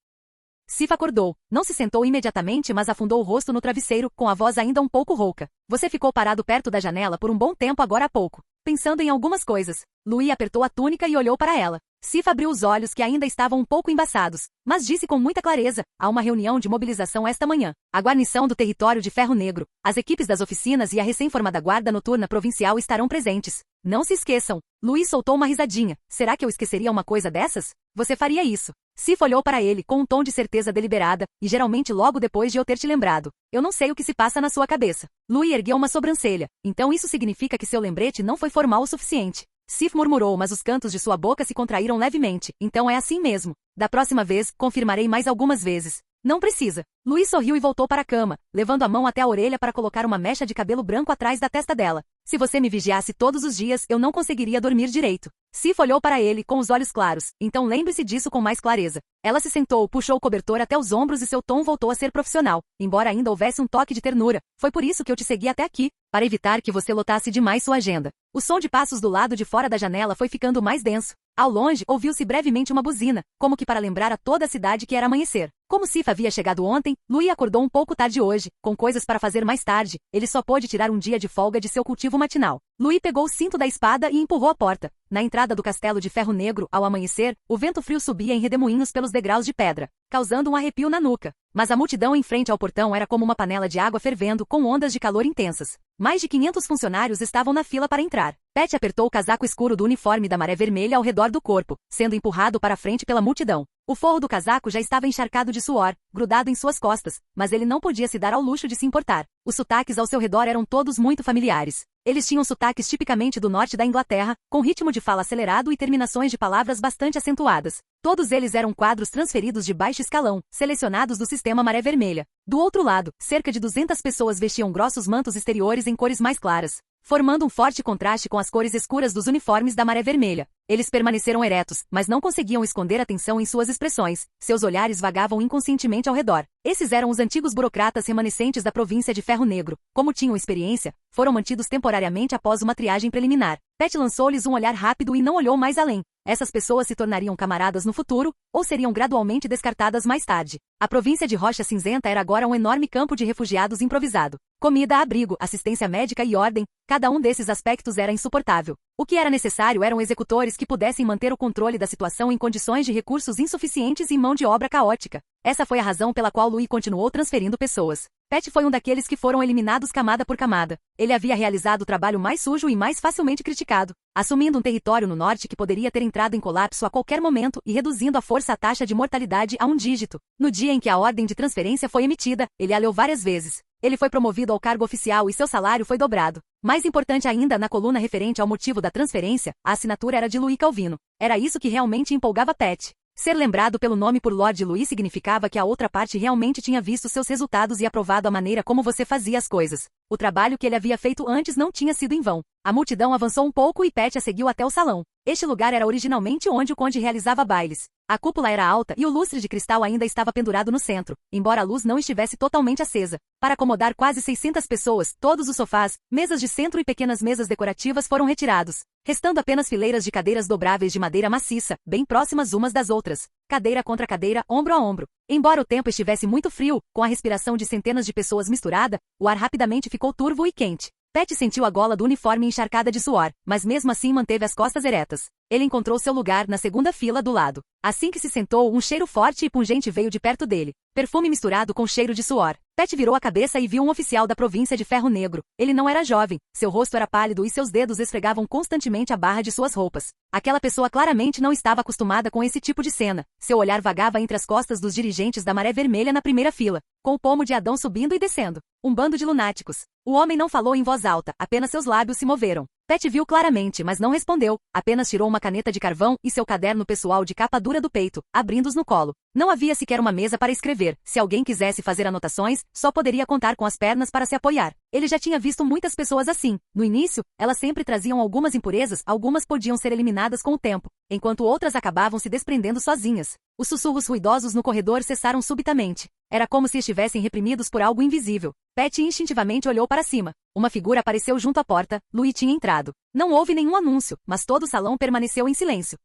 Sif acordou. Não se sentou imediatamente, mas afundou o rosto no travesseiro, com a voz ainda um pouco rouca. Você ficou parado perto da janela por um bom tempo agora há pouco, pensando em algumas coisas. Louis apertou a túnica e olhou para ela. Sif abriu os olhos que ainda estavam um pouco embaçados, mas disse com muita clareza: há uma reunião de mobilização esta manhã. A guarnição do território de Ferro Negro, as equipes das oficinas e a recém-formada guarda noturna provincial estarão presentes. Não se esqueçam. Luiz soltou uma risadinha. Será que eu esqueceria uma coisa dessas? Você faria isso. Sif olhou para ele com um tom de certeza deliberada, e geralmente logo depois de eu ter te lembrado. Eu não sei o que se passa na sua cabeça. Louis ergueu uma sobrancelha. Então isso significa que seu lembrete não foi formal o suficiente. Sif murmurou, mas os cantos de sua boca se contraíram levemente. Então é assim mesmo. Da próxima vez, confirmarei mais algumas vezes. Não precisa. Louis sorriu e voltou para a cama, levando a mão até a orelha para colocar uma mecha de cabelo branco atrás da testa dela. Se você me vigiasse todos os dias, eu não conseguiria dormir direito. Sif olhou para ele com os olhos claros. Então lembre-se disso com mais clareza. Ela se sentou, puxou o cobertor até os ombros e seu tom voltou a ser profissional, embora ainda houvesse um toque de ternura. Foi por isso que eu te segui até aqui, para evitar que você lotasse demais sua agenda. O som de passos do lado de fora da janela foi ficando mais denso. Ao longe, ouviu-se brevemente uma buzina, como que para lembrar a toda a cidade que era amanhecer. Como Sif havia chegado ontem, Louis acordou um pouco tarde hoje, com coisas para fazer mais tarde. Ele só pôde tirar um dia de folga de seu cultivo matinal. Louis pegou o cinto da espada e empurrou a porta. Na entrada do castelo de Ferro Negro, ao amanhecer, o vento frio subia em redemoinhos pelos degraus de pedra, causando um arrepio na nuca. Mas a multidão em frente ao portão era como uma panela de água fervendo, com ondas de calor intensas. Mais de 500 funcionários estavam na fila para entrar. Pat apertou o casaco escuro do uniforme da Maré Vermelha ao redor do corpo, sendo empurrado para a frente pela multidão. O forro do casaco já estava encharcado de suor, grudado em suas costas, mas ele não podia se dar ao luxo de se importar. Os sotaques ao seu redor eram todos muito familiares. Eles tinham sotaques tipicamente do norte da Inglaterra, com ritmo de fala acelerado e terminações de palavras bastante acentuadas. Todos eles eram quadros transferidos de baixo escalão, selecionados do sistema Maré Vermelha. Do outro lado, cerca de 200 pessoas vestiam grossos mantos exteriores em cores mais claras, formando um forte contraste com as cores escuras dos uniformes da Maré Vermelha. Eles permaneceram eretos, mas não conseguiam esconder a tensão em suas expressões. Seus olhares vagavam inconscientemente ao redor. Esses eram os antigos burocratas remanescentes da província de Ferro Negro. Como tinham experiência, foram mantidos temporariamente após uma triagem preliminar. Pat lançou-lhes um olhar rápido e não olhou mais além. Essas pessoas se tornariam camaradas no futuro, ou seriam gradualmente descartadas mais tarde. A província de Rocha Cinzenta era agora um enorme campo de refugiados improvisado. Comida, abrigo, assistência médica e ordem, cada um desses aspectos era insuportável. O que era necessário eram executores que pudessem manter o controle da situação em condições de recursos insuficientes e mão de obra caótica. Essa foi a razão pela qual Louis continuou transferindo pessoas. Pat foi um daqueles que foram eliminados camada por camada. Ele havia realizado o trabalho mais sujo e mais facilmente criticado, assumindo um território no norte que poderia ter entrado em colapso a qualquer momento e reduzindo a força a taxa de mortalidade a um dígito. No dia em que a ordem de transferência foi emitida, ele a leu várias vezes. Ele foi promovido ao cargo oficial e seu salário foi dobrado. Mais importante ainda, na coluna referente ao motivo da transferência, a assinatura era de Louis Calvino. Era isso que realmente empolgava Pat. Ser lembrado pelo nome por Lord Louis significava que a outra parte realmente tinha visto seus resultados e aprovado a maneira como você fazia as coisas. O trabalho que ele havia feito antes não tinha sido em vão. A multidão avançou um pouco e Pat a seguiu até o salão. Este lugar era originalmente onde o conde realizava bailes. A cúpula era alta e o lustre de cristal ainda estava pendurado no centro, embora a luz não estivesse totalmente acesa. Para acomodar quase 600 pessoas, todos os sofás, mesas de centro e pequenas mesas decorativas foram retirados, restando apenas fileiras de cadeiras dobráveis de madeira maciça, bem próximas umas das outras, cadeira contra cadeira, ombro a ombro. Embora o tempo estivesse muito frio, com a respiração de centenas de pessoas misturada, o ar rapidamente ficou turvo e quente. Pat sentiu a gola do uniforme encharcada de suor, mas mesmo assim manteve as costas eretas. Ele encontrou seu lugar na segunda fila do lado. Assim que se sentou, um cheiro forte e pungente veio de perto dele. Perfume misturado com cheiro de suor. Pat virou a cabeça e viu um oficial da província de Ferro Negro. Ele não era jovem, seu rosto era pálido e seus dedos esfregavam constantemente a barra de suas roupas. Aquela pessoa claramente não estava acostumada com esse tipo de cena. Seu olhar vagava entre as costas dos dirigentes da Maré Vermelha na primeira fila, com o pomo de Adão subindo e descendo. Um bando de lunáticos. O homem não falou em voz alta, apenas seus lábios se moveram. Pat viu claramente, mas não respondeu, apenas tirou uma caneta de carvão e seu caderno pessoal de capa dura do peito, abrindo-os no colo. Não havia sequer uma mesa para escrever. Se alguém quisesse fazer anotações, só poderia contar com as pernas para se apoiar. Ele já tinha visto muitas pessoas assim. No início, elas sempre traziam algumas impurezas, algumas podiam ser eliminadas com o tempo, enquanto outras acabavam se desprendendo sozinhas. Os sussurros ruidosos no corredor cessaram subitamente. Era como se estivessem reprimidos por algo invisível. Pat instintivamente olhou para cima. Uma figura apareceu junto à porta. Louis tinha entrado. Não houve nenhum anúncio, mas todo o salão permaneceu em silêncio.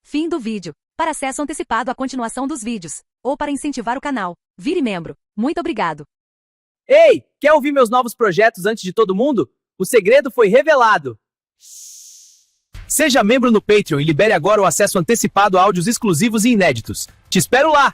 Fim do vídeo. Para acesso antecipado à continuação dos vídeos, ou para incentivar o canal, vire membro. Muito obrigado. Ei, quer ouvir meus novos projetos antes de todo mundo? O segredo foi revelado. Seja membro no Patreon e libere agora o acesso antecipado a áudios exclusivos e inéditos. Te espero lá!